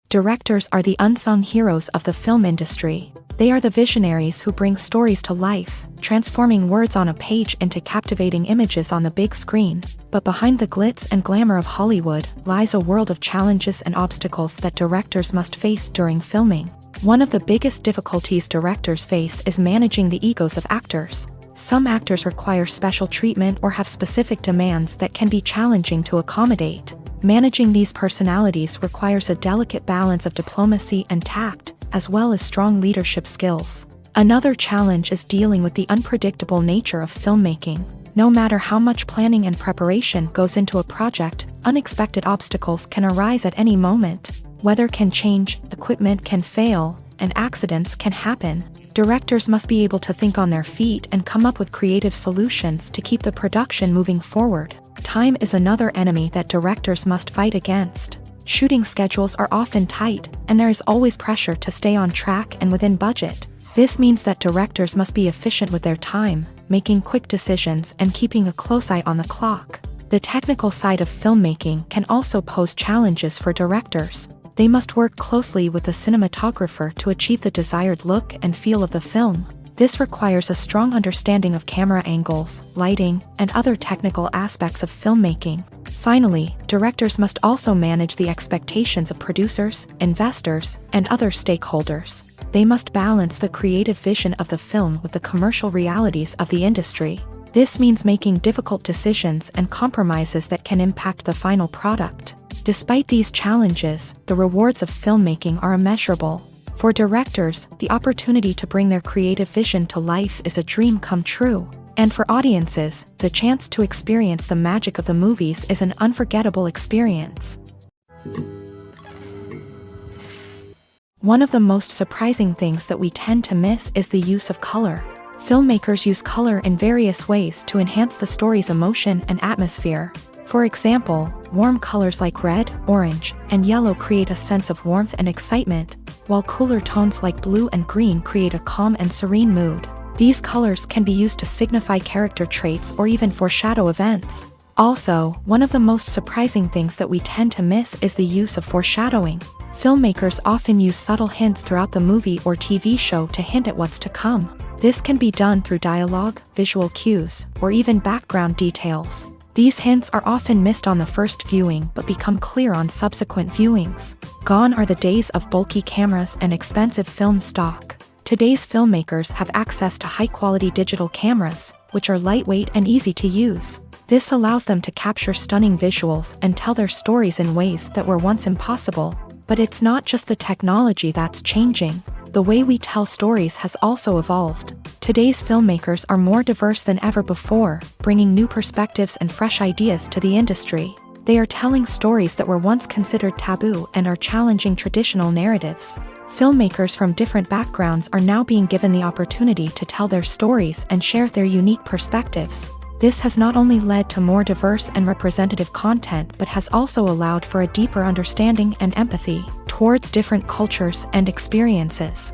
Speaker 1: Directors are the unsung heroes of the film industry. They are the visionaries who bring stories to life, transforming words on a page into captivating images on the big screen. But behind the glitz and glamour of Hollywood lies a world of challenges and obstacles that directors must face during filming. One of the biggest difficulties directors face is managing the egos of actors. Some actors require special treatment or have specific demands that can be challenging to accommodate. Managing these personalities requires a delicate balance of diplomacy and tact, as well as strong leadership skills. Another challenge is dealing with the unpredictable nature of filmmaking. No matter how much planning and preparation goes into a project, unexpected obstacles can arise at any moment. Weather can change, equipment can fail, and accidents can happen. Directors must be able to think on their feet and come up with creative solutions to keep the production moving forward. Time is another enemy that directors must fight against. Shooting schedules are often tight, and there is always pressure to stay on track and within budget. This means that directors must be efficient with their time, making quick decisions and keeping a close eye on the clock. The technical side of filmmaking can also pose challenges for directors. They must work closely with the cinematographer to achieve the desired look and feel of the film. This requires a strong understanding of camera angles, lighting, and other technical aspects of filmmaking. Finally, directors must also manage the expectations of producers, investors, and other stakeholders. They must balance the creative vision of the film with the commercial realities of the industry. This means making difficult decisions and compromises that can impact the final product. Despite these challenges, the rewards of filmmaking are immeasurable. For directors, the opportunity to bring their creative vision to life is a dream come true. And for audiences, the chance to experience the magic of the movies is an unforgettable experience. One of the most surprising things that we tend to miss is the use of color. Filmmakers use color in various ways to enhance the story's emotion and atmosphere. For example, warm colors like red, orange, and yellow create a sense of warmth and excitement, while cooler tones like blue and green create a calm and serene mood. These colors can be used to signify character traits or even foreshadow events. Also, one of the most surprising things that we tend to miss is the use of foreshadowing. Filmmakers often use subtle hints throughout the movie or TV show to hint at what's to come. This can be done through dialogue, visual cues, or even background details. These hints are often missed on the first viewing but become clear on subsequent viewings. Gone are the days of bulky cameras and expensive film stock. Today's filmmakers have access to high-quality digital cameras, which are lightweight and easy to use. This allows them to capture stunning visuals and tell their stories in ways that were once impossible. But it's not just the technology that's changing. The way we tell stories has also evolved. Today's filmmakers are more diverse than ever before, bringing new perspectives and fresh ideas to the industry. They are telling stories that were once considered taboo and are challenging traditional narratives. Filmmakers from different backgrounds are now being given the opportunity to tell their stories and share their unique perspectives. This has not only led to more diverse and representative content but has also allowed for a deeper understanding and empathy towards different cultures and experiences.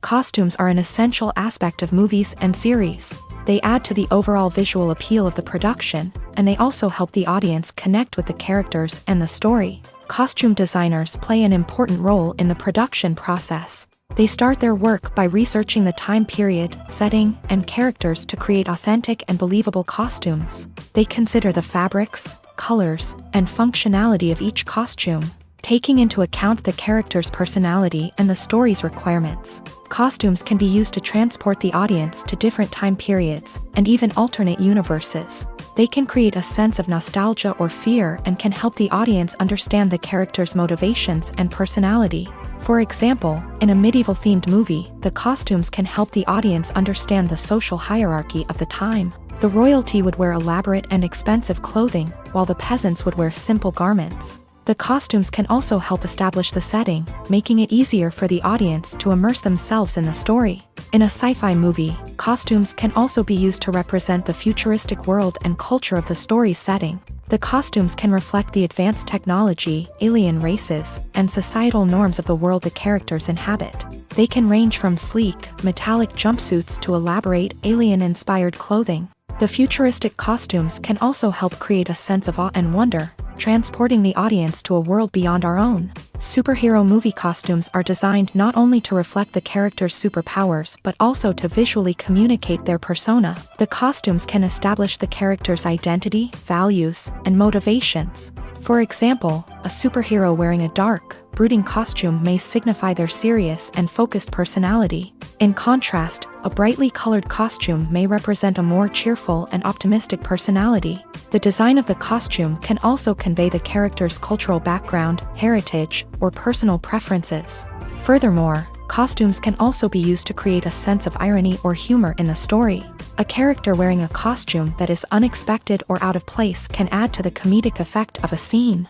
Speaker 1: Costumes are an essential aspect of movies and series. They add to the overall visual appeal of the production, and they also help the audience connect with the characters and the story. Costume designers play an important role in the production process. They start their work by researching the time period, setting, and characters to create authentic and believable costumes. They consider the fabrics, colors, and functionality of each costume, taking into account the character's personality and the story's requirements. Costumes can be used to transport the audience to different time periods and even alternate universes. They can create a sense of nostalgia or fear and can help the audience understand the character's motivations and personality. For example, in a medieval-themed movie, the costumes can help the audience understand the social hierarchy of the time. The royalty would wear elaborate and expensive clothing, while the peasants would wear simple garments. The costumes can also help establish the setting, making it easier for the audience to immerse themselves in the story. In a sci-fi movie, costumes can also be used to represent the futuristic world and culture of the story's setting. The costumes can reflect the advanced technology, alien races, and societal norms of the world the characters inhabit. They can range from sleek, metallic jumpsuits to elaborate, alien-inspired clothing. The futuristic costumes can also help create a sense of awe and wonder, transporting the audience to a world beyond our own. Superhero movie costumes are designed not only to reflect the character's superpowers but also to visually communicate their persona. The costumes can establish the character's identity, values, and motivations. For example, a superhero wearing a dark, brooding costume may signify their serious and focused personality. In contrast, a brightly colored costume may represent a more cheerful and optimistic personality. The design of the costume can also convey the character's cultural background, heritage, or personal preferences. Furthermore, costumes can also be used to create a sense of irony or humor in the story. A character wearing a costume that is unexpected or out of place can add to the comedic effect of a scene.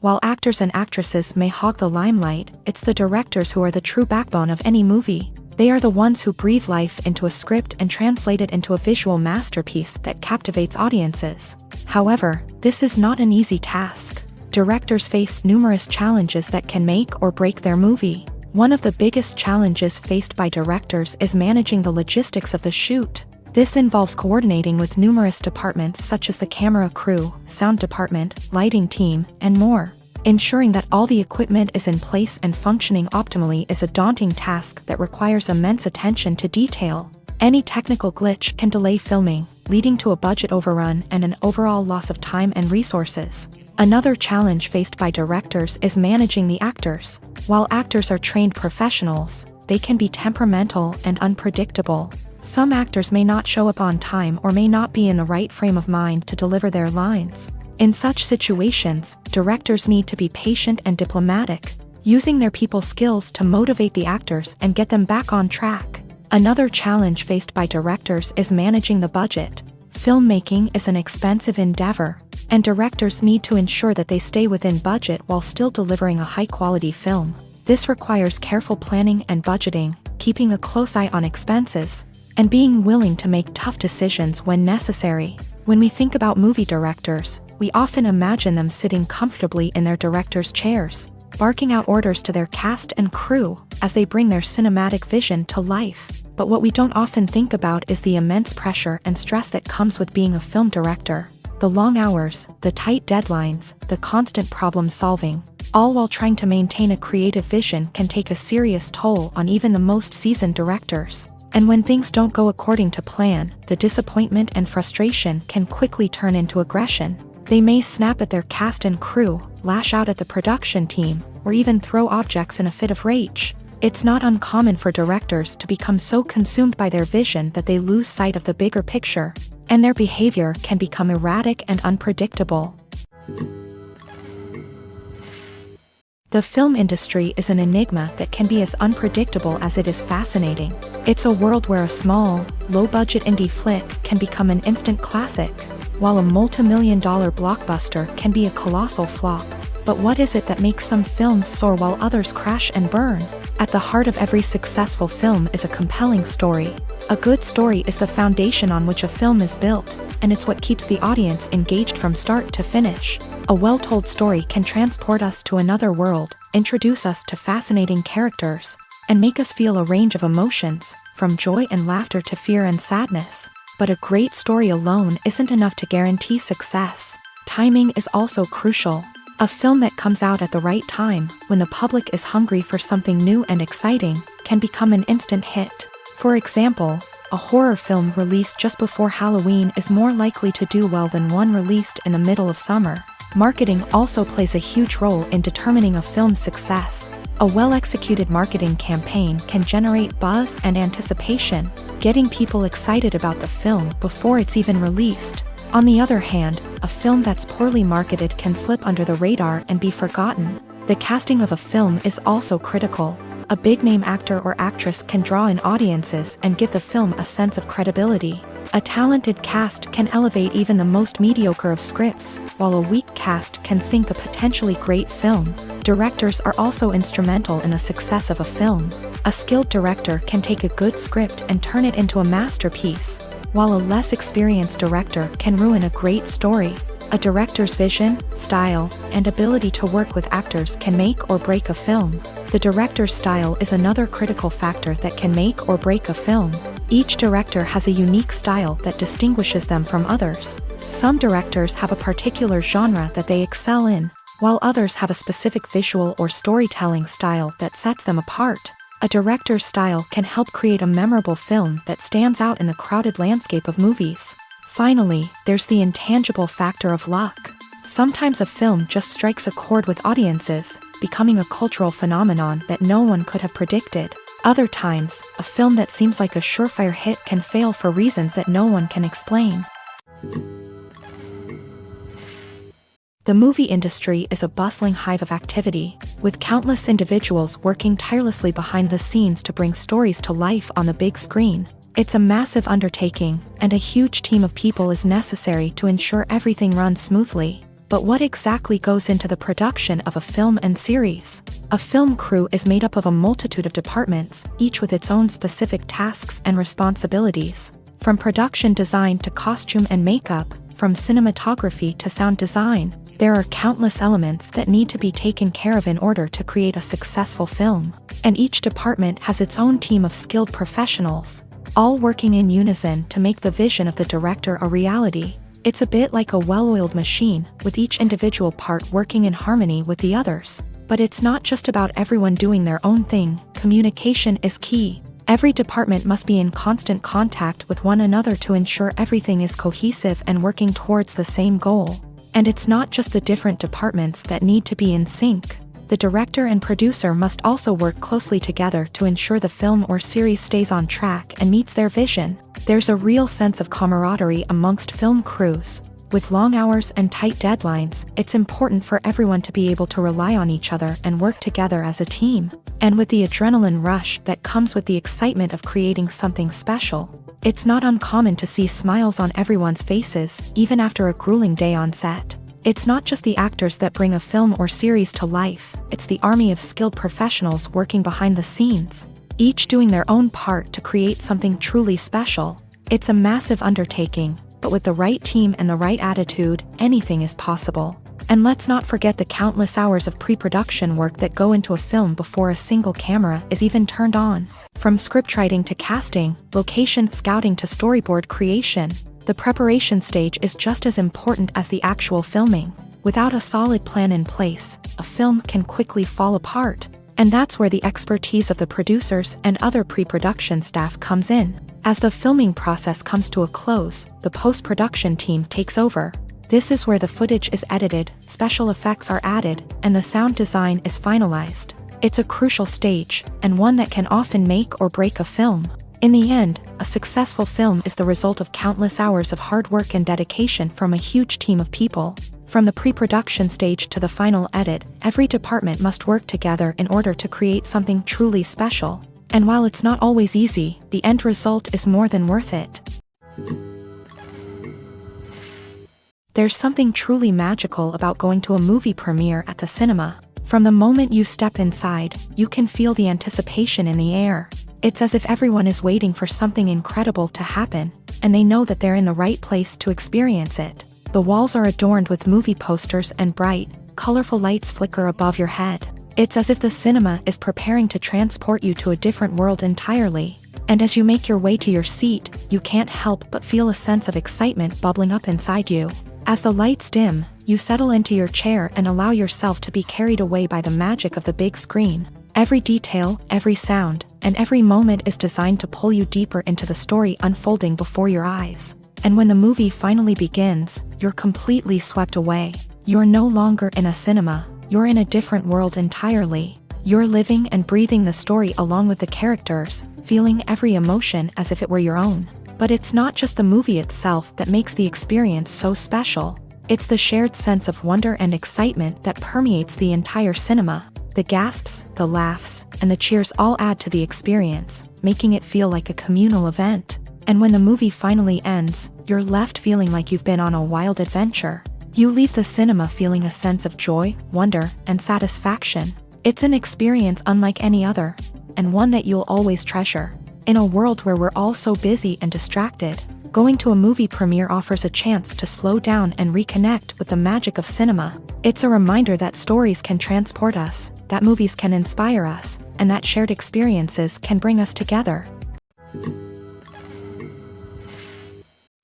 Speaker 1: While actors and actresses may hog the limelight, it's the directors who are the true backbone of any movie. They are the ones who breathe life into a script and translate it into a visual masterpiece that captivates audiences. However, this is not an easy task. Directors face numerous challenges that can make or break their movie. One of the biggest challenges faced by directors is managing the logistics of the shoot. This involves coordinating with numerous departments such as the camera crew, sound department, lighting team, and more. Ensuring that all the equipment is in place and functioning optimally is a daunting task that requires immense attention to detail. Any technical glitch can delay filming, leading to a budget overrun and an overall loss of time and resources. Another challenge faced by directors is managing the actors. While actors are trained professionals, they can be temperamental and unpredictable. Some actors may not show up on time or may not be in the right frame of mind to deliver their lines. In such situations, directors need to be patient and diplomatic, using their people skills to motivate the actors and get them back on track. Another challenge faced by directors is managing the budget. Filmmaking is an expensive endeavor, and directors need to ensure that they stay within budget while still delivering a high-quality film. This requires careful planning and budgeting, keeping a close eye on expenses, and being willing to make tough decisions when necessary. When we think about movie directors, we often imagine them sitting comfortably in their director's chairs, barking out orders to their cast and crew as they bring their cinematic vision to life. But what we don't often think about is the immense pressure and stress that comes with being a film director. The long hours, the tight deadlines, the constant problem solving, all while trying to maintain a creative vision can take a serious toll on even the most seasoned directors. And when things don't go according to plan, the disappointment and frustration can quickly turn into aggression. They may snap at their cast and crew, lash out at the production team, or even throw objects in a fit of rage. It's not uncommon for directors to become so consumed by their vision that they lose sight of the bigger picture, and their behavior can become erratic and unpredictable. The film industry is an enigma that can be as unpredictable as it is fascinating. It's a world where a small, low-budget indie flick can become an instant classic, while a multi-million-dollar blockbuster can be a colossal flop. But what is it that makes some films soar while others crash and burn? At the heart of every successful film is a compelling story. A good story is the foundation on which a film is built, and it's what keeps the audience engaged from start to finish. A well-told story can transport us to another world, introduce us to fascinating characters, and make us feel a range of emotions, from joy and laughter to fear and sadness. But a great story alone isn't enough to guarantee success. Timing is also crucial. A film that comes out at the right time, when the public is hungry for something new and exciting, can become an instant hit. For example, a horror film released just before Halloween is more likely to do well than one released in the middle of summer. Marketing also plays a huge role in determining a film's success. A well-executed marketing campaign can generate buzz and anticipation, getting people excited about the film before it's even released. On the other hand, a film that's poorly marketed can slip under the radar and be forgotten. The casting of a film is also critical. A big-name actor or actress can draw in audiences and give the film a sense of credibility. A talented cast can elevate even the most mediocre of scripts, while a weak cast can sink a potentially great film. Directors are also instrumental in the success of a film. A skilled director can take a good script and turn it into a masterpiece, while a less experienced director can ruin a great story. A director's vision, style, and ability to work with actors can make or break a film. The director's style is another critical factor that can make or break a film. Each director has a unique style that distinguishes them from others. Some directors have a particular genre that they excel in, while others have a specific visual or storytelling style that sets them apart. A director's style can help create a memorable film that stands out in the crowded landscape of movies. Finally, there's the intangible factor of luck. Sometimes a film just strikes a chord with audiences, becoming a cultural phenomenon that no one could have predicted. Other times, a film that seems like a surefire hit can fail for reasons that no one can explain. The movie industry is a bustling hive of activity, with countless individuals working tirelessly behind the scenes to bring stories to life on the big screen. It's a massive undertaking, and a huge team of people is necessary to ensure everything runs smoothly. But what exactly goes into the production of a film and series? A film crew is made up of a multitude of departments, each with its own specific tasks and responsibilities. From production design to costume and makeup, from cinematography to sound design, there are countless elements that need to be taken care of in order to create a successful film. And each department has its own team of skilled professionals, all working in unison to make the vision of the director a reality. It's a bit like a well-oiled machine, with each individual part working in harmony with the others. But it's not just about everyone doing their own thing. Communication is key. Every department must be in constant contact with one another to ensure everything is cohesive and working towards the same goal. And it's not just the different departments that need to be in sync. The director and producer must also work closely together to ensure the film or series stays on track and meets their vision. There's a real sense of camaraderie amongst film crews. With long hours and tight deadlines, it's important for everyone to be able to rely on each other and work together as a team. And with the adrenaline rush that comes with the excitement of creating something special, it's not uncommon to see smiles on everyone's faces, even after a grueling day on set. It's not just the actors that bring a film or series to life, it's the army of skilled professionals working behind the scenes, each doing their own part to create something truly special. It's a massive undertaking, but with the right team and the right attitude, anything is possible. And let's not forget the countless hours of pre-production work that go into a film before a single camera is even turned on. From scriptwriting to casting, location scouting to storyboard creation, the preparation stage is just as important as the actual filming. Without a solid plan in place, a film can quickly fall apart. And that's where the expertise of the producers and other pre-production staff comes in. As the filming process comes to a close, the post-production team takes over. This is where the footage is edited, special effects are added, and the sound design is finalized. It's a crucial stage, and one that can often make or break a film. In the end, a successful film is the result of countless hours of hard work and dedication from a huge team of people. From the pre-production stage to the final edit, every department must work together in order to create something truly special. And while it's not always easy, the end result is more than worth it. There's something truly magical about going to a movie premiere at the cinema. From the moment you step inside, you can feel the anticipation in the air. It's as if everyone is waiting for something incredible to happen, and they know that they're in the right place to experience it. The walls are adorned with movie posters and bright, colorful lights flicker above your head. It's as if the cinema is preparing to transport you to a different world entirely. And as you make your way to your seat, you can't help but feel a sense of excitement bubbling up inside you. As the lights dim, you settle into your chair and allow yourself to be carried away by the magic of the big screen. Every detail, every sound, and every moment is designed to pull you deeper into the story unfolding before your eyes. And when the movie finally begins, you're completely swept away. You're no longer in a cinema, you're in a different world entirely. You're living and breathing the story along with the characters, feeling every emotion as if it were your own. But it's not just the movie itself that makes the experience so special. It's the shared sense of wonder and excitement that permeates the entire cinema. The gasps, the laughs, and the cheers all add to the experience, making it feel like a communal event. And when the movie finally ends, you're left feeling like you've been on a wild adventure. You leave the cinema feeling a sense of joy, wonder, and satisfaction. It's an experience unlike any other, and one that you'll always treasure. In a world where we're all so busy and distracted, going to a movie premiere offers a chance to slow down and reconnect with the magic of cinema. It's a reminder that stories can transport us, that movies can inspire us, and that shared experiences can bring us together.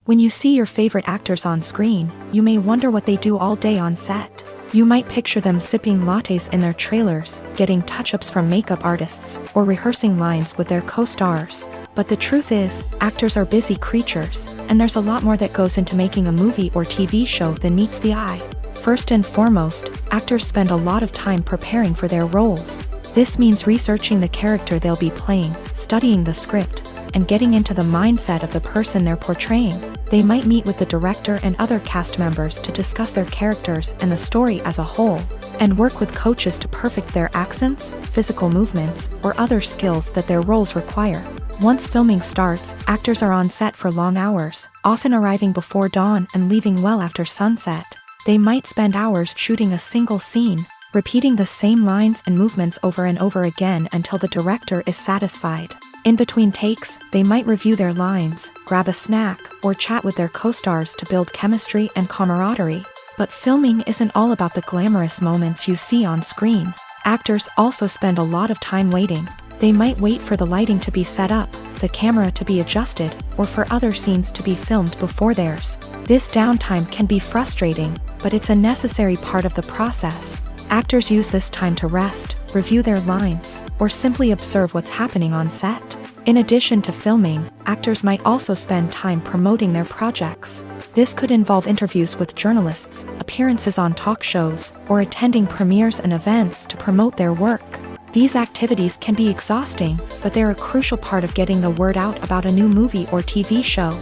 Speaker 1: When you see your favorite actors on screen, you may wonder what they do all day on set. You might picture them sipping lattes in their trailers, getting touch-ups from makeup artists, or rehearsing lines with their co-stars. But the truth is, actors are busy creatures, and there's a lot more that goes into making a movie or TV show than meets the eye. First and foremost, actors spend a lot of time preparing for their roles. This means researching the character they'll be playing, studying the script, and getting into the mindset of the person they're portraying. They might meet with the director and other cast members to discuss their characters and the story as a whole, and work with coaches to perfect their accents, physical movements, or other skills that their roles require. Once filming starts, actors are on set for long hours, often arriving before dawn and leaving well after sunset. They might spend hours shooting a single scene, repeating the same lines and movements over and over again until the director is satisfied. In between takes, they might review their lines, grab a snack, or chat with their co-stars to build chemistry and camaraderie. But filming isn't all about the glamorous moments you see on screen. Actors also spend a lot of time waiting. They might wait for the lighting to be set up, the camera to be adjusted, or for other scenes to be filmed before theirs. This downtime can be frustrating, but it's a necessary part of the process. Actors use this time to rest, review their lines, or simply observe what's happening on set. In addition to filming, actors might also spend time promoting their projects. This could involve interviews with journalists, appearances on talk shows, or attending premieres and events to promote their work. These activities can be exhausting, but they're a crucial part of getting the word out about a new movie or TV show.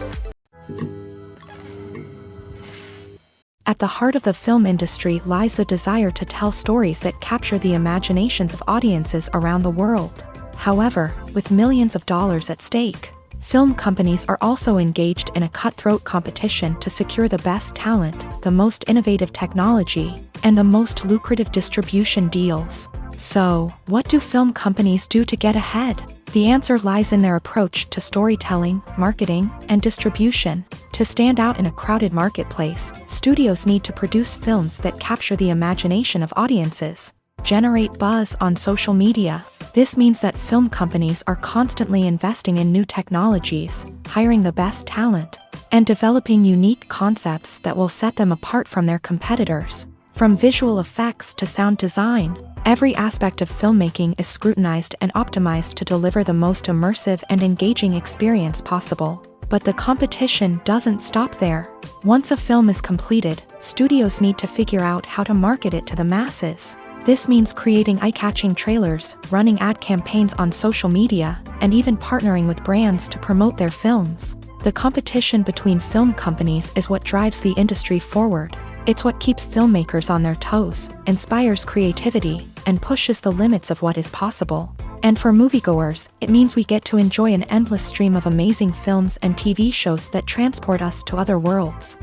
Speaker 1: At the heart of the film industry lies the desire to tell stories that capture the imaginations of audiences around the world. However, with millions of dollars at stake, film companies are also engaged in a cutthroat competition to secure the best talent, the most innovative technology, and the most lucrative distribution deals. So, what do film companies do to get ahead? The answer lies in their approach to storytelling, marketing, and distribution. To stand out in a crowded marketplace, studios need to produce films that capture the imagination of audiences, generate buzz on social media. This means that film companies are constantly investing in new technologies, hiring the best talent, and developing unique concepts that will set them apart from their competitors. From visual effects to sound design, every aspect of filmmaking is scrutinized and optimized to deliver the most immersive and engaging experience possible. But the competition doesn't stop there. Once a film is completed, studios need to figure out how to market it to the masses. This means creating eye-catching trailers, running ad campaigns on social media, and even partnering with brands to promote their films. The competition between film companies is what drives the industry forward. It's what keeps filmmakers on their toes, inspires creativity, and pushes the limits of what is possible. And for moviegoers, it means we get to enjoy an endless stream of amazing films and TV shows that transport us to other worlds.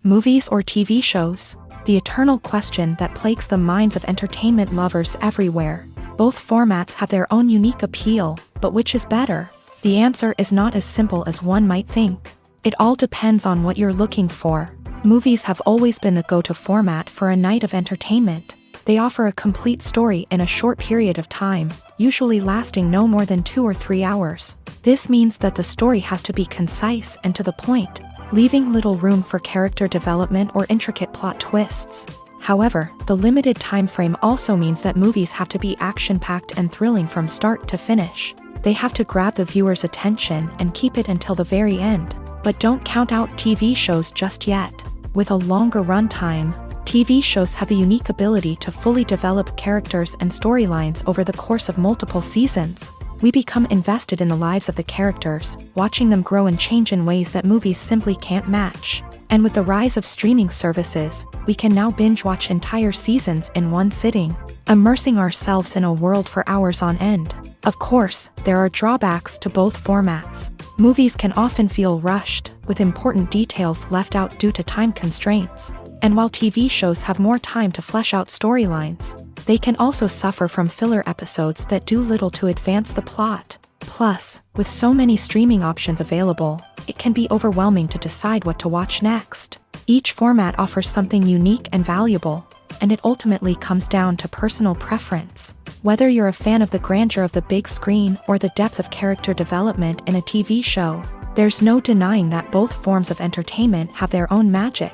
Speaker 1: Movies or TV shows? The eternal question that plagues the minds of entertainment lovers everywhere. Both formats have their own unique appeal, but which is better? The answer is not as simple as one might think. It all depends on what you're looking for. Movies have always been the go-to format for a night of entertainment. They offer a complete story in a short period of time, usually lasting no more than 2 or 3 hours. This means that the story has to be concise and to the point, leaving little room for character development or intricate plot twists. However, the limited time frame also means that movies have to be action-packed and thrilling from start to finish. They have to grab the viewer's attention and keep it until the very end. But don't count out TV shows just yet. With a longer runtime, TV shows have the unique ability to fully develop characters and storylines over the course of multiple seasons. We become invested in the lives of the characters, watching them grow and change in ways that movies simply can't match. And with the rise of streaming services, we can now binge-watch entire seasons in one sitting, immersing ourselves in a world for hours on end. Of course, there are drawbacks to both formats. Movies can often feel rushed, with important details left out due to time constraints. And while TV shows have more time to flesh out storylines, they can also suffer from filler episodes that do little to advance the plot. Plus, with so many streaming options available, it can be overwhelming to decide what to watch next. Each format offers something unique and valuable, and it ultimately comes down to personal preference. Whether you're a fan of the grandeur of the big screen or the depth of character development in a TV show, there's no denying that both forms of entertainment have their own magic.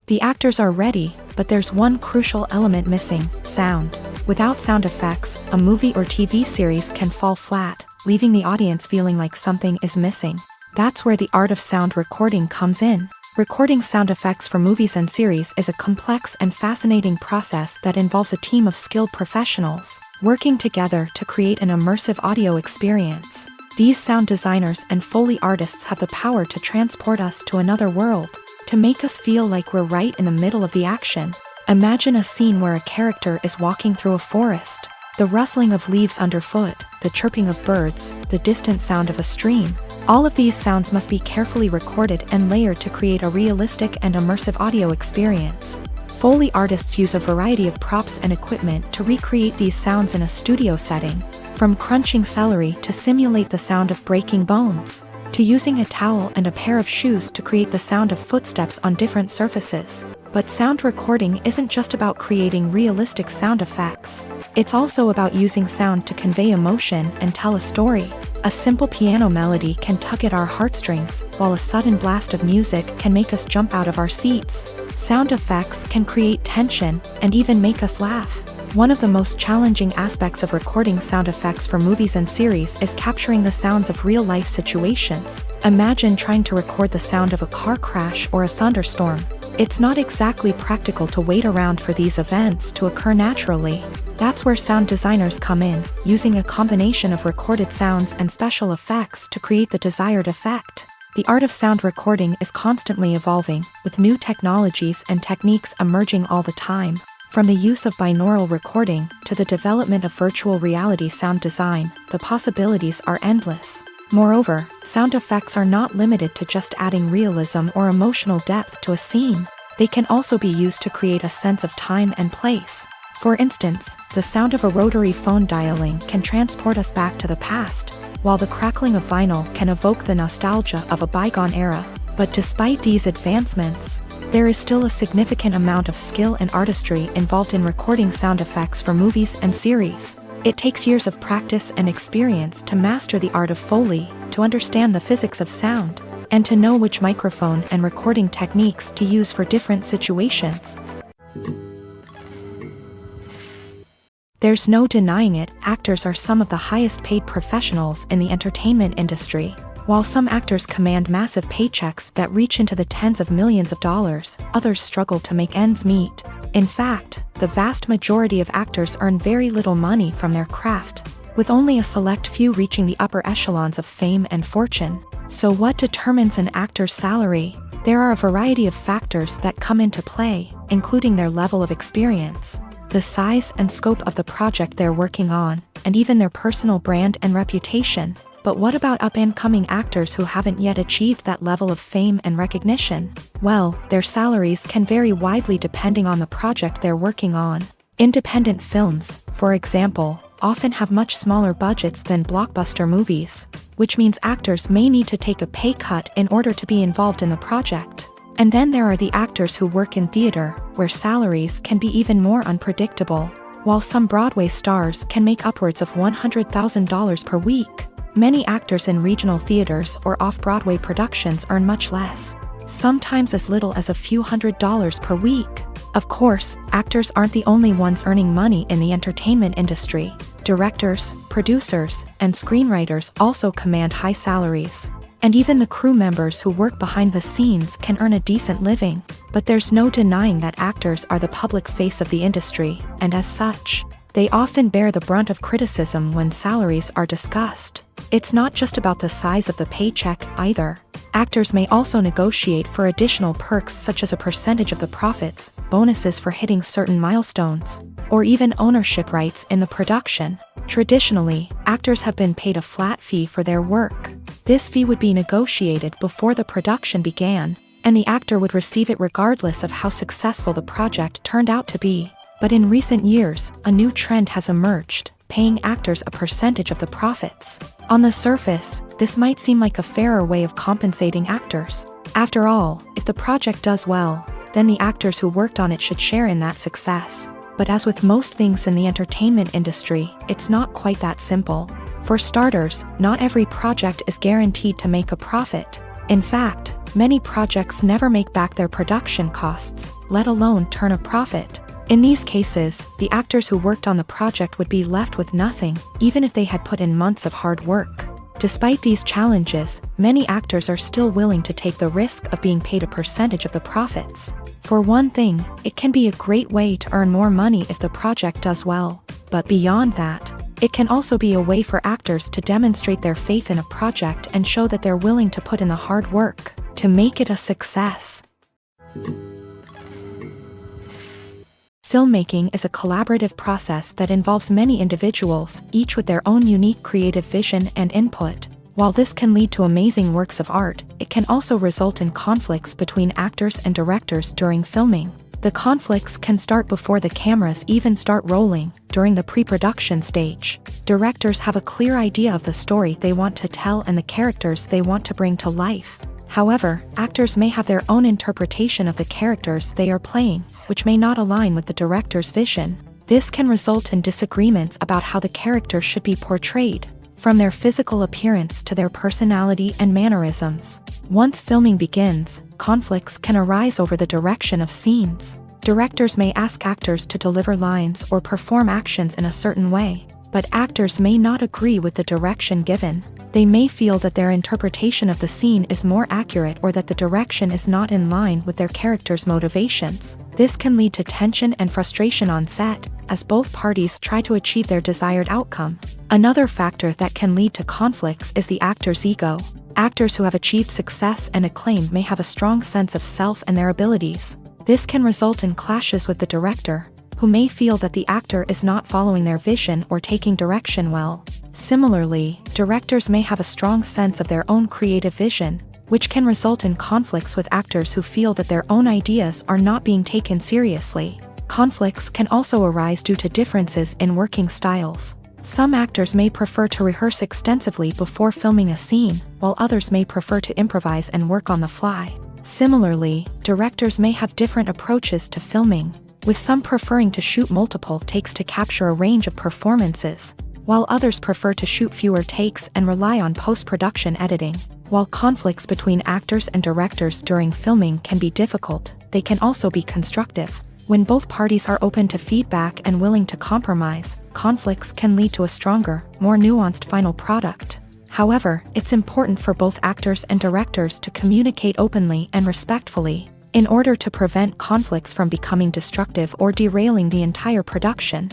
Speaker 1: The actors are ready, but there's one crucial element missing: sound. Without sound effects, a movie or TV series can fall flat, leaving the audience feeling like something is missing. That's where the art of sound recording comes in. Recording sound effects for movies and series is a complex and fascinating process that involves a team of skilled professionals working together to create an immersive audio experience. These sound designers and Foley artists have the power to transport us to another world, to make us feel like we're right in the middle of the action. Imagine a scene where a character is walking through a forest. The rustling of leaves underfoot, the chirping of birds, the distant sound of a stream. All of these sounds must be carefully recorded and layered to create a realistic and immersive audio experience. Foley artists use a variety of props and equipment to recreate these sounds in a studio setting, from crunching celery to simulate the sound of breaking bones, to using a towel and a pair of shoes to create the sound of footsteps on different surfaces. But sound recording isn't just about creating realistic sound effects. It's also about using sound to convey emotion and tell a story. A simple piano melody can tug at our heartstrings, while a sudden blast of music can make us jump out of our seats. Sound effects can create tension and even make us laugh. One of the most challenging aspects of recording sound effects for movies and series is capturing the sounds of real-life situations. Imagine trying to record the sound of a car crash or a thunderstorm. It's not exactly practical to wait around for these events to occur naturally. That's where sound designers come in, using a combination of recorded sounds and special effects to create the desired effect. The art of sound recording is constantly evolving, with new technologies and techniques emerging all the time. From the use of binaural recording to the development of virtual reality sound design, the possibilities are endless. Moreover, sound effects are not limited to just adding realism or emotional depth to a scene. They can also be used to create a sense of time and place. For instance, the sound of a rotary phone dialing can transport us back to the past, while the crackling of vinyl can evoke the nostalgia of a bygone era. But despite these advancements, there is still a significant amount of skill and artistry involved in recording sound effects for movies and series. It takes years of practice and experience to master the art of Foley, to understand the physics of sound, and to know which microphone and recording techniques to use for different situations. There's no denying it, actors are some of the highest paid professionals in the entertainment industry. While some actors command massive paychecks that reach into the tens of millions of dollars, others struggle to make ends meet. In fact, the vast majority of actors earn very little money from their craft, with only a select few reaching the upper echelons of fame and fortune. So what determines an actor's salary? There are a variety of factors that come into play, including their level of experience, the size and scope of the project they're working on, and even their personal brand and reputation. But what about up-and-coming actors who haven't yet achieved that level of fame and recognition? Well, their salaries can vary widely depending on the project they're working on. Independent films, for example, often have much smaller budgets than blockbuster movies, which means actors may need to take a pay cut in order to be involved in the project. And then there are the actors who work in theater, where salaries can be even more unpredictable. While some Broadway stars can make upwards of $100,000 per week, many actors in regional theaters or off-Broadway productions earn much less, sometimes as little as a few $100s per week. Of course, actors aren't the only ones earning money in the entertainment industry. Directors, producers, and screenwriters also command high salaries. And even the crew members who work behind the scenes can earn a decent living. But there's no denying that actors are the public face of the industry, and as such, they often bear the brunt of criticism when salaries are discussed. It's not just about the size of the paycheck either. Actors may also negotiate for additional perks such as a percentage of the profits, bonuses for hitting certain milestones, or even ownership rights in the production. Traditionally, actors have been paid a flat fee for their work. This fee would be negotiated before the production began, and the actor would receive it regardless of how successful the project turned out to be. But in recent years, a new trend has emerged, paying actors a percentage of the profits. On the surface, this might seem like a fairer way of compensating actors. After all, if the project does well, then the actors who worked on it should share in that success. But as with most things in the entertainment industry, it's not quite that simple. For starters, not every project is guaranteed to make a profit. In fact, many projects never make back their production costs, let alone turn a profit. In these cases, the actors who worked on the project would be left with nothing, even if they had put in months of hard work. Despite these challenges, many actors are still willing to take the risk of being paid a percentage of the profits. For one thing, it can be a great way to earn more money if the project does well. But beyond that, it can also be a way for actors to demonstrate their faith in a project and show that they're willing to put in the hard work to make it a success. Filmmaking is a collaborative process that involves many individuals, each with their own unique creative vision and input. While this can lead to amazing works of art, it can also result in conflicts between actors and directors during filming. The conflicts can start before the cameras even start rolling, during the pre-production stage. Directors have a clear idea of the story they want to tell and the characters they want to bring to life. However, actors may have their own interpretation of the characters they are playing, which may not align with the director's vision. This can result in disagreements about how the character should be portrayed, from their physical appearance to their personality and mannerisms. Once filming begins, conflicts can arise over the direction of scenes. Directors may ask actors to deliver lines or perform actions in a certain way, but actors may not agree with the direction given. They may feel that their interpretation of the scene is more accurate or that the direction is not in line with their character's motivations. This can lead to tension and frustration on set, as both parties try to achieve their desired outcome. Another factor that can lead to conflicts is the actor's ego. Actors who have achieved success and acclaim may have a strong sense of self and their abilities. This can result in clashes with the director, who may feel that the actor is not following their vision or taking direction well. Similarly, directors may have a strong sense of their own creative vision, which can result in conflicts with actors who feel that their own ideas are not being taken seriously. Conflicts can also arise due to differences in working styles. Some actors may prefer to rehearse extensively before filming a scene, while others may prefer to improvise and work on the fly. Similarly, directors may have different approaches to filming, with some preferring to shoot multiple takes to capture a range of performances, while others prefer to shoot fewer takes and rely on post-production editing. While conflicts between actors and directors during filming can be difficult, they can also be constructive. When both parties are open to feedback and willing to compromise, conflicts can lead to a stronger, more nuanced final product. However, it's important for both actors and directors to communicate openly and respectfully, in order to prevent conflicts from becoming destructive or derailing the entire production.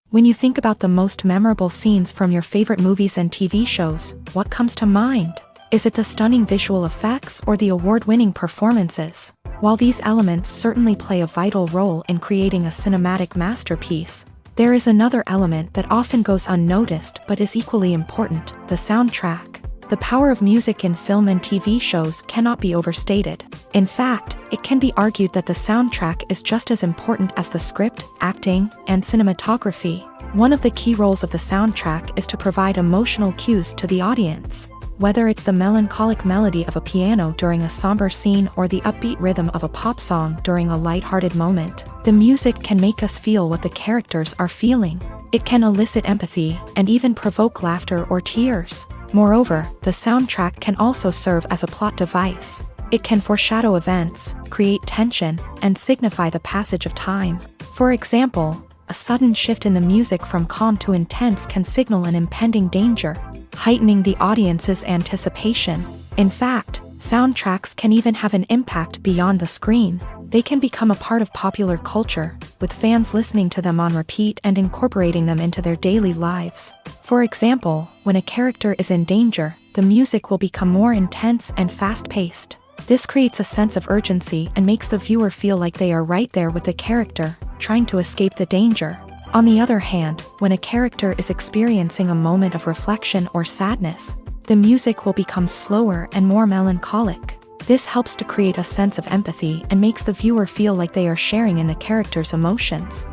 Speaker 1: When you think about the most memorable scenes from your favorite movies and TV shows, what comes to mind? Is it the stunning visual effects or the award-winning performances? While these elements certainly play a vital role in creating a cinematic masterpiece, there is another element that often goes unnoticed but is equally important: the soundtrack. The power of music in film and TV shows cannot be overstated. In fact, it can be argued that the soundtrack is just as important as the script, acting, and cinematography. One of the key roles of the soundtrack is to provide emotional cues to the audience. Whether it's the melancholic melody of a piano during a somber scene or the upbeat rhythm of a pop song during a lighthearted moment, the music can make us feel what the characters are feeling. It can elicit empathy and even provoke laughter or tears. Moreover, the soundtrack can also serve as a plot device. It can foreshadow events, create tension, and signify the passage of time. For example, A sudden shift in the music from calm to intense can signal an impending danger, heightening the audience's anticipation. In fact, soundtracks can even have an impact beyond the screen. They can become a part of popular culture, with fans listening to them on repeat and incorporating them into their daily lives. For example, when a character is in danger, the music will become more intense and fast-paced. This creates a sense of urgency and makes the viewer feel like they are right there with the character, trying to escape the danger. On the other hand, when a character is experiencing a moment of reflection or sadness, the music will become slower and more melancholic. This helps to create a sense of empathy and makes the viewer feel like they are sharing in the character's emotions.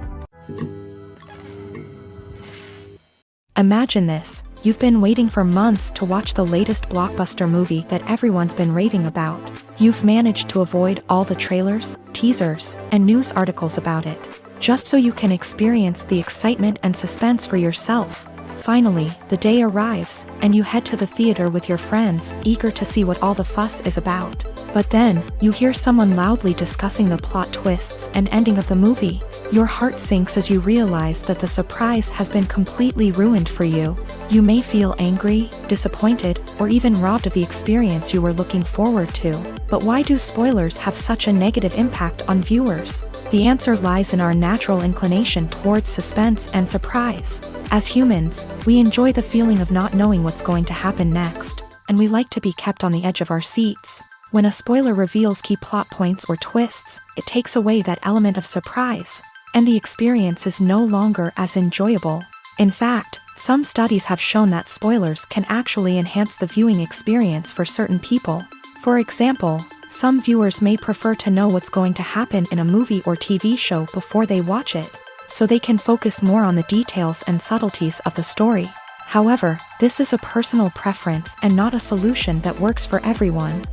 Speaker 1: Imagine this: you've been waiting for months to watch the latest blockbuster movie that everyone's been raving about. You've managed to avoid all the trailers, teasers, and news articles about it, just so you can experience the excitement and suspense for yourself. Finally, the day arrives, and you head to the theater with your friends, eager to see what all the fuss is about. But then, you hear someone loudly discussing the plot twists and ending of the movie. Your heart sinks as you realize that the surprise has been completely ruined for you. You may feel angry, disappointed, or even robbed of the experience you were looking forward to. But why do spoilers have such a negative impact on viewers? The answer lies in our natural inclination towards suspense and surprise. As humans, we enjoy the feeling of not knowing what's going to happen next, and we like to be kept on the edge of our seats. When a spoiler reveals key plot points or twists, it takes away that element of surprise, and the experience is no longer as enjoyable. In fact, some studies have shown that spoilers can actually enhance the viewing experience for certain people. For example, some viewers may prefer to know what's going to happen in a movie or TV show before they watch it, so they can focus more on the details and subtleties of the story. However, this is a personal preference and not a solution that works for everyone.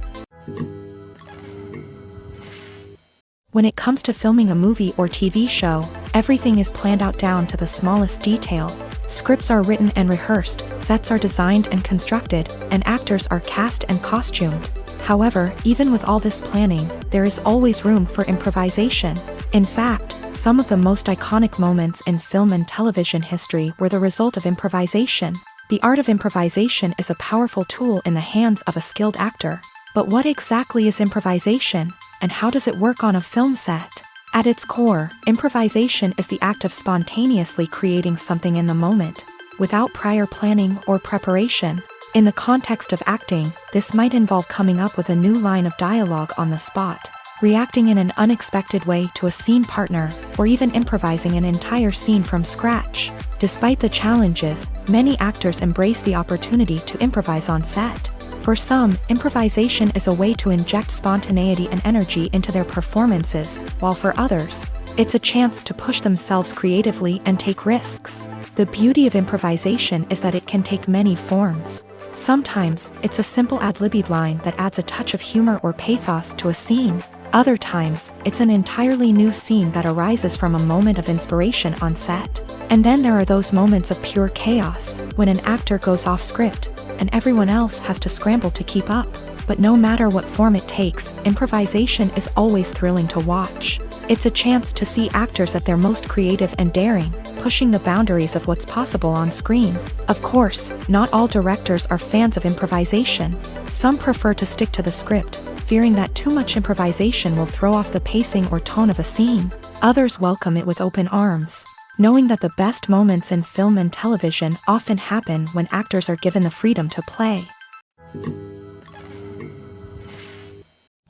Speaker 1: When it comes to filming a movie or TV show, everything is planned out down to the smallest detail. Scripts are written and rehearsed, sets are designed and constructed, and actors are cast and costumed. However, even with all this planning, there is always room for improvisation. In fact, some of the most iconic moments in film and television history were the result of improvisation. The art of improvisation is a powerful tool in the hands of a skilled actor. But what exactly is improvisation, and how does it work on a film set? At its core, improvisation is the act of spontaneously creating something in the moment, without prior planning or preparation. In the context of acting, this might involve coming up with a new line of dialogue on the spot, reacting in an unexpected way to a scene partner, or even improvising an entire scene from scratch. Despite the challenges, many actors embrace the opportunity to improvise on set. For some, improvisation is a way to inject spontaneity and energy into their performances, while for others, it's a chance to push themselves creatively and take risks. The beauty of improvisation is that it can take many forms. Sometimes, it's a simple ad-libbed line that adds a touch of humor or pathos to a scene. Other times, it's an entirely new scene that arises from a moment of inspiration on set. And then there are those moments of pure chaos, when an actor goes off script, and everyone else has to scramble to keep up. But no matter what form it takes, improvisation is always thrilling to watch. It's a chance to see actors at their most creative and daring, pushing the boundaries of what's possible on screen. Of course, not all directors are fans of improvisation. Some prefer to stick to the script, fearing that too much improvisation will throw off the pacing or tone of a scene. Others welcome it with open arms, knowing that the best moments in film and television often happen when actors are given the freedom to play.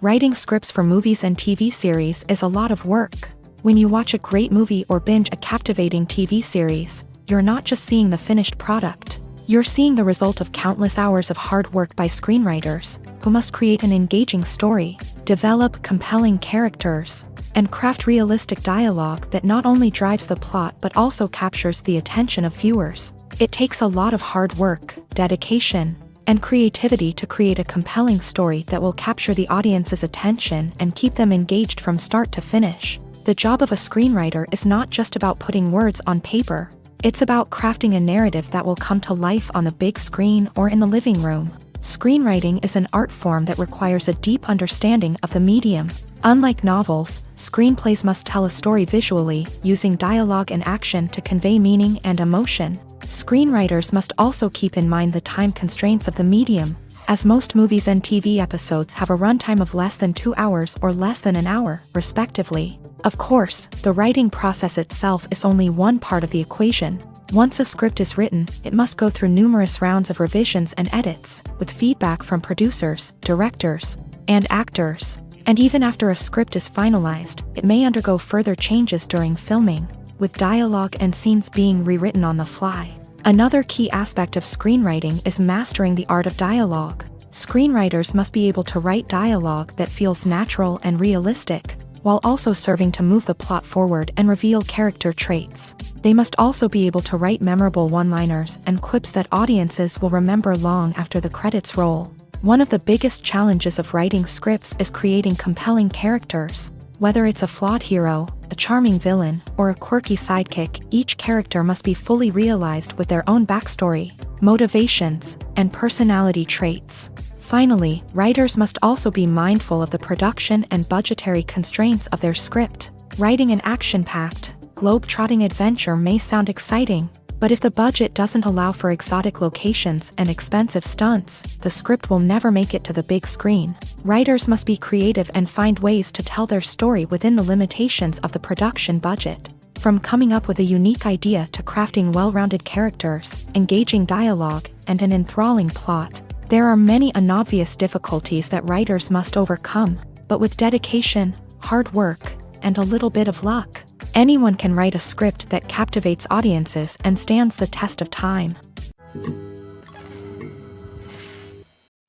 Speaker 1: Writing scripts for movies and TV series is a lot of work. When you watch a great movie or binge a captivating TV series, you're not just seeing the finished product. You're seeing the result of countless hours of hard work by screenwriters, who must create an engaging story, develop compelling characters, and craft realistic dialogue that not only drives the plot but also captures the attention of viewers. It takes a lot of hard work, dedication, and creativity to create a compelling story that will capture the audience's attention and keep them engaged from start to finish. The job of a screenwriter is not just about putting words on paper. It's about crafting a narrative that will come to life on the big screen or in the living room. Screenwriting is an art form that requires a deep understanding of the medium. Unlike novels, screenplays must tell a story visually, using dialogue and action to convey meaning and emotion. Screenwriters must also keep in mind the time constraints of the medium, as most movies and TV episodes have a runtime of less than 2 hours or less than an hour, respectively. Of course, the writing process itself is only one part of the equation. Once a script is written, it must go through numerous rounds of revisions and edits, with feedback from producers, directors, and actors. And even after a script is finalized, it may undergo further changes during filming, with dialogue and scenes being rewritten on the fly. Another key aspect of screenwriting is mastering the art of dialogue. Screenwriters must be able to write dialogue that feels natural and realistic, while also serving to move the plot forward and reveal character traits. They must also be able to write memorable one-liners and quips that audiences will remember long after the credits roll. One of the biggest challenges of writing scripts is creating compelling characters. Whether it's a flawed hero, a charming villain, or a quirky sidekick, each character must be fully realized with their own backstory, motivations, and personality traits. Finally, writers must also be mindful of the production and budgetary constraints of their script. Writing an action-packed, globe-trotting adventure may sound exciting, but if the budget doesn't allow for exotic locations and expensive stunts, the script will never make it to the big screen. Writers must be creative and find ways to tell their story within the limitations of the production budget. From coming up with a unique idea to crafting well-rounded characters, engaging dialogue, and an enthralling plot, there are many unobvious difficulties that writers must overcome, but with dedication, hard work, and a little bit of luck, anyone can write a script that captivates audiences and stands the test of time.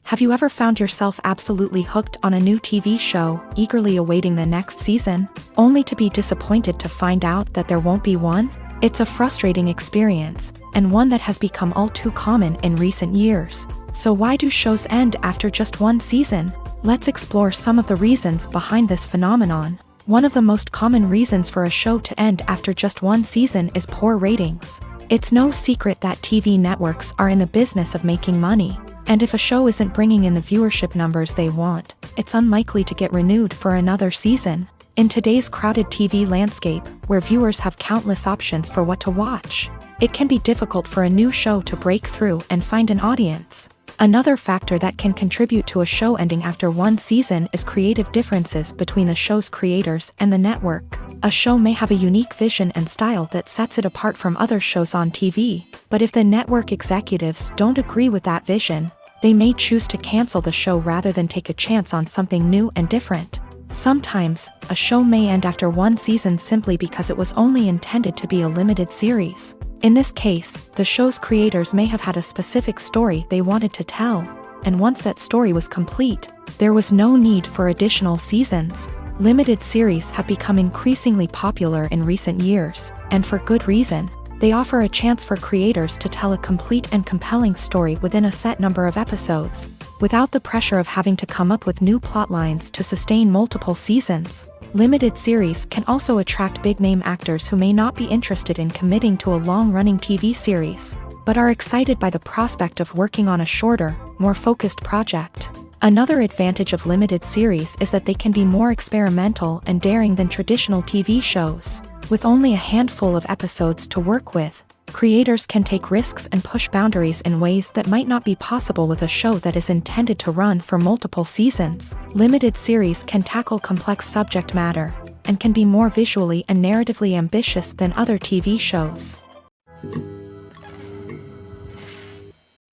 Speaker 1: Have you ever found yourself absolutely hooked on a new TV show, eagerly awaiting the next season, only to be disappointed to find out that there won't be one? It's a frustrating experience, and one that has become all too common in recent years. So why do shows end after just one season? Let's explore some of the reasons behind this phenomenon. One of the most common reasons for a show to end after just one season is poor ratings. It's no secret that TV networks are in the business of making money, and if a show isn't bringing in the viewership numbers they want, it's unlikely to get renewed for another season. In today's crowded TV landscape, where viewers have countless options for what to watch, it can be difficult for a new show to break through and find an audience. Another factor that can contribute to a show ending after one season is creative differences between the show's creators and the network. A show may have a unique vision and style that sets it apart from other shows on TV, but if the network executives don't agree with that vision, they may choose to cancel the show rather than take a chance on something new and different. Sometimes, a show may end after one season simply because it was only intended to be a limited series. In this case, the show's creators may have had a specific story they wanted to tell, and once that story was complete, there was no need for additional seasons. Limited series have become increasingly popular in recent years, and for good reason. They offer a chance for creators to tell a complete and compelling story within a set number of episodes, without the pressure of having to come up with new plotlines to sustain multiple seasons. Limited series can also attract big-name actors who may not be interested in committing to a long-running TV series, but are excited by the prospect of working on a shorter, more focused project. Another advantage of limited series is that they can be more experimental and daring than traditional TV shows. With only a handful of episodes to work with, creators can take risks and push boundaries in ways that might not be possible with a show that is intended to run for multiple seasons. Limited series can tackle complex subject matter, and can be more visually and narratively ambitious than other TV shows.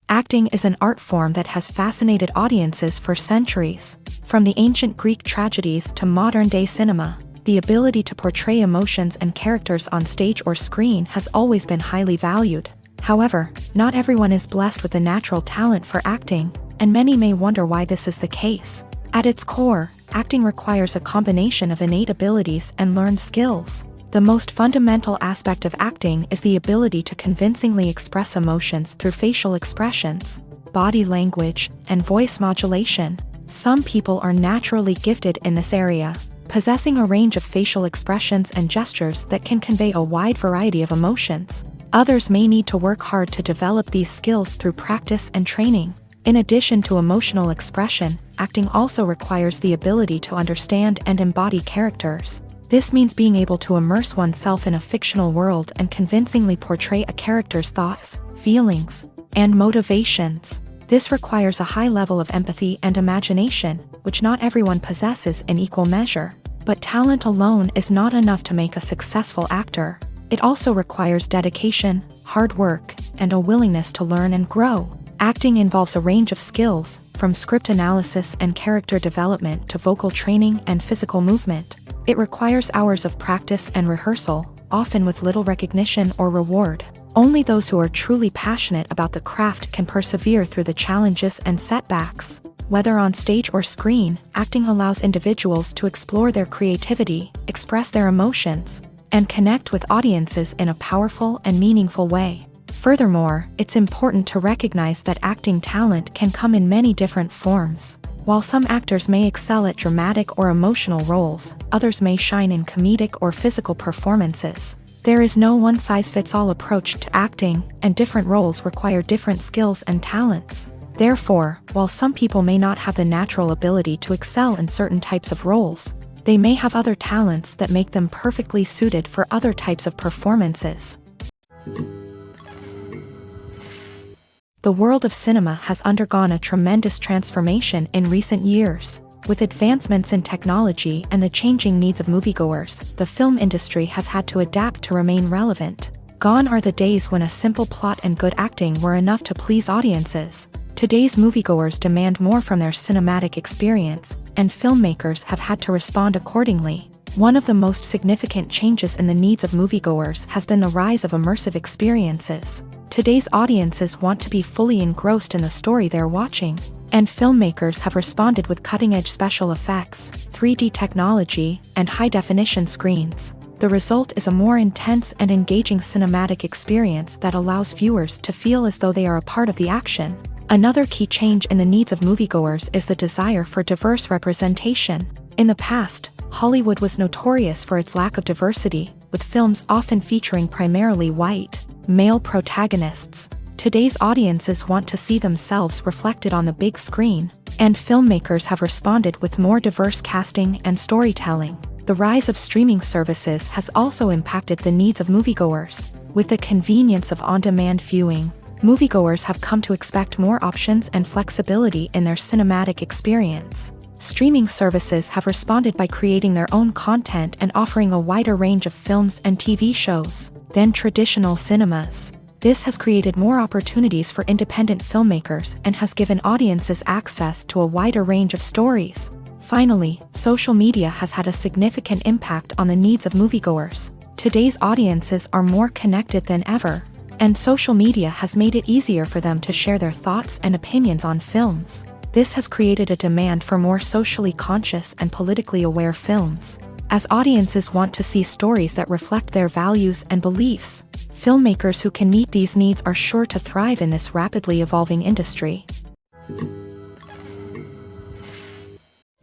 Speaker 1: Acting is an art form that has fascinated audiences for centuries. From the ancient Greek tragedies to modern-day cinema, the ability to portray emotions and characters on stage or screen has always been highly valued. However, not everyone is blessed with a natural talent for acting, and many may wonder why this is the case. At its core, acting requires a combination of innate abilities and learned skills. The most fundamental aspect of acting is the ability to convincingly express emotions through facial expressions, body language, and voice modulation. Some people are naturally gifted in this area, possessing a range of facial expressions and gestures that can convey a wide variety of emotions. Others may need to work hard to develop these skills through practice and training. In addition to emotional expression, acting also requires the ability to understand and embody characters. This means being able to immerse oneself in a fictional world and convincingly portray a character's thoughts, feelings, and motivations. This requires a high level of empathy and imagination, which not everyone possesses in equal measure. But talent alone is not enough to make a successful actor. It also requires dedication, hard work, and a willingness to learn and grow. Acting involves a range of skills, from script analysis and character development to vocal training and physical movement. It requires hours of practice and rehearsal, often with little recognition or reward. Only those who are truly passionate about the craft can persevere through the challenges and setbacks. Whether on stage or screen, acting allows individuals to explore their creativity, express their emotions, and connect with audiences in a powerful and meaningful way. Furthermore, it's important to recognize that acting talent can come in many different forms. While some actors may excel at dramatic or emotional roles, others may shine in comedic or physical performances. There is no one-size-fits-all approach to acting, and different roles require different skills and talents. Therefore, while some people may not have the natural ability to excel in certain types of roles, they may have other talents that make them perfectly suited for other types of performances. The world of cinema has undergone a tremendous transformation in recent years. With advancements in technology and the changing needs of moviegoers, the film industry has had to adapt to remain relevant. Gone are the days when a simple plot and good acting were enough to please audiences. Today's moviegoers demand more from their cinematic experience, and filmmakers have had to respond accordingly. One of the most significant changes in the needs of moviegoers has been the rise of immersive experiences. Today's audiences want to be fully engrossed in the story they're watching, and filmmakers have responded with cutting-edge special effects, 3D technology, and high-definition screens. The result is a more intense and engaging cinematic experience that allows viewers to feel as though they are a part of the action. Another key change in the needs of moviegoers is the desire for diverse representation. In the past, Hollywood was notorious for its lack of diversity, with films often featuring primarily white, male protagonists. Today's audiences want to see themselves reflected on the big screen, and filmmakers have responded with more diverse casting and storytelling. The rise of streaming services has also impacted the needs of moviegoers. With the convenience of on-demand viewing, moviegoers have come to expect more options and flexibility in their cinematic experience. Streaming services have responded by creating their own content and offering a wider range of films and TV shows than traditional cinemas. This has created more opportunities for independent filmmakers and has given audiences access to a wider range of stories. Finally, social media has had a significant impact on the needs of moviegoers. Today's audiences are more connected than ever, and social media has made it easier for them to share their thoughts and opinions on films. This has created a demand for more socially conscious and politically aware films. As audiences want to see stories that reflect their values and beliefs, filmmakers who can meet these needs are sure to thrive in this rapidly evolving industry.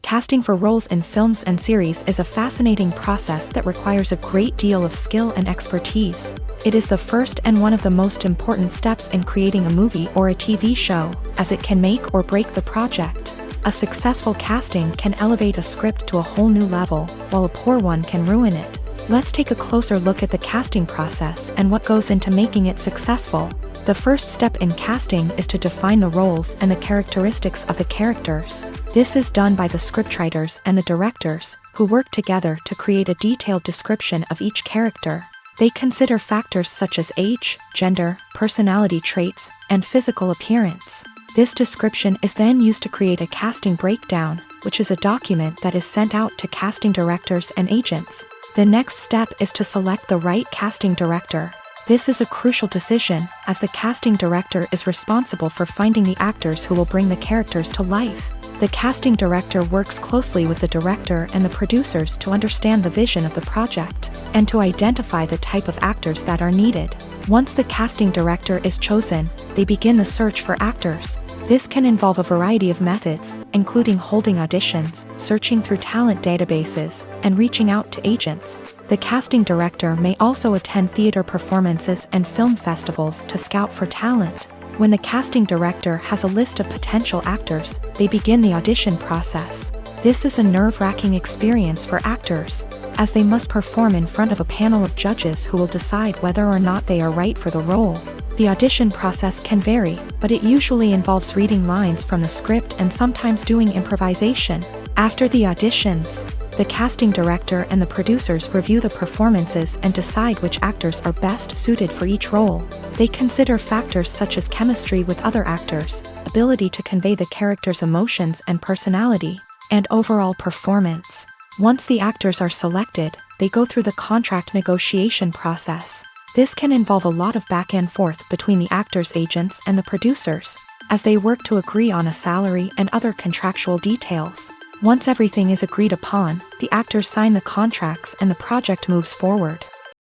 Speaker 1: Casting for roles in films and series is a fascinating process that requires a great deal of skill and expertise. It is the first and one of the most important steps in creating a movie or a TV show, as it can make or break the project. A successful casting can elevate a script to a whole new level, while a poor one can ruin it. Let's take a closer look at the casting process and what goes into making it successful. The first step in casting is to define the roles and the characteristics of the characters. This is done by the scriptwriters and the directors, who work together to create a detailed description of each character. They consider factors such as age, gender, personality traits, and physical appearance. This description is then used to create a casting breakdown, which is a document that is sent out to casting directors and agents. The next step is to select the right casting director. This is a crucial decision, as the casting director is responsible for finding the actors who will bring the characters to life. The casting director works closely with the director and the producers to understand the vision of the project, and to identify the type of actors that are needed. Once the casting director is chosen, they begin the search for actors. This can involve a variety of methods, including holding auditions, searching through talent databases, and reaching out to agents. The casting director may also attend theater performances and film festivals to scout for talent. When the casting director has a list of potential actors, they begin the audition process. This is a nerve-wracking experience for actors, as they must perform in front of a panel of judges who will decide whether or not they are right for the role. The audition process can vary, but it usually involves reading lines from the script and sometimes doing improvisation. After the auditions, the casting director and the producers review the performances and decide which actors are best suited for each role. They consider factors such as chemistry with other actors, ability to convey the character's emotions and personality, and overall performance. Once the actors are selected, they go through the contract negotiation process. This can involve a lot of back and forth between the actors' agents and the producers, as they work to agree on a salary and other contractual details. Once everything is agreed upon, the actors sign the contracts and the project moves forward.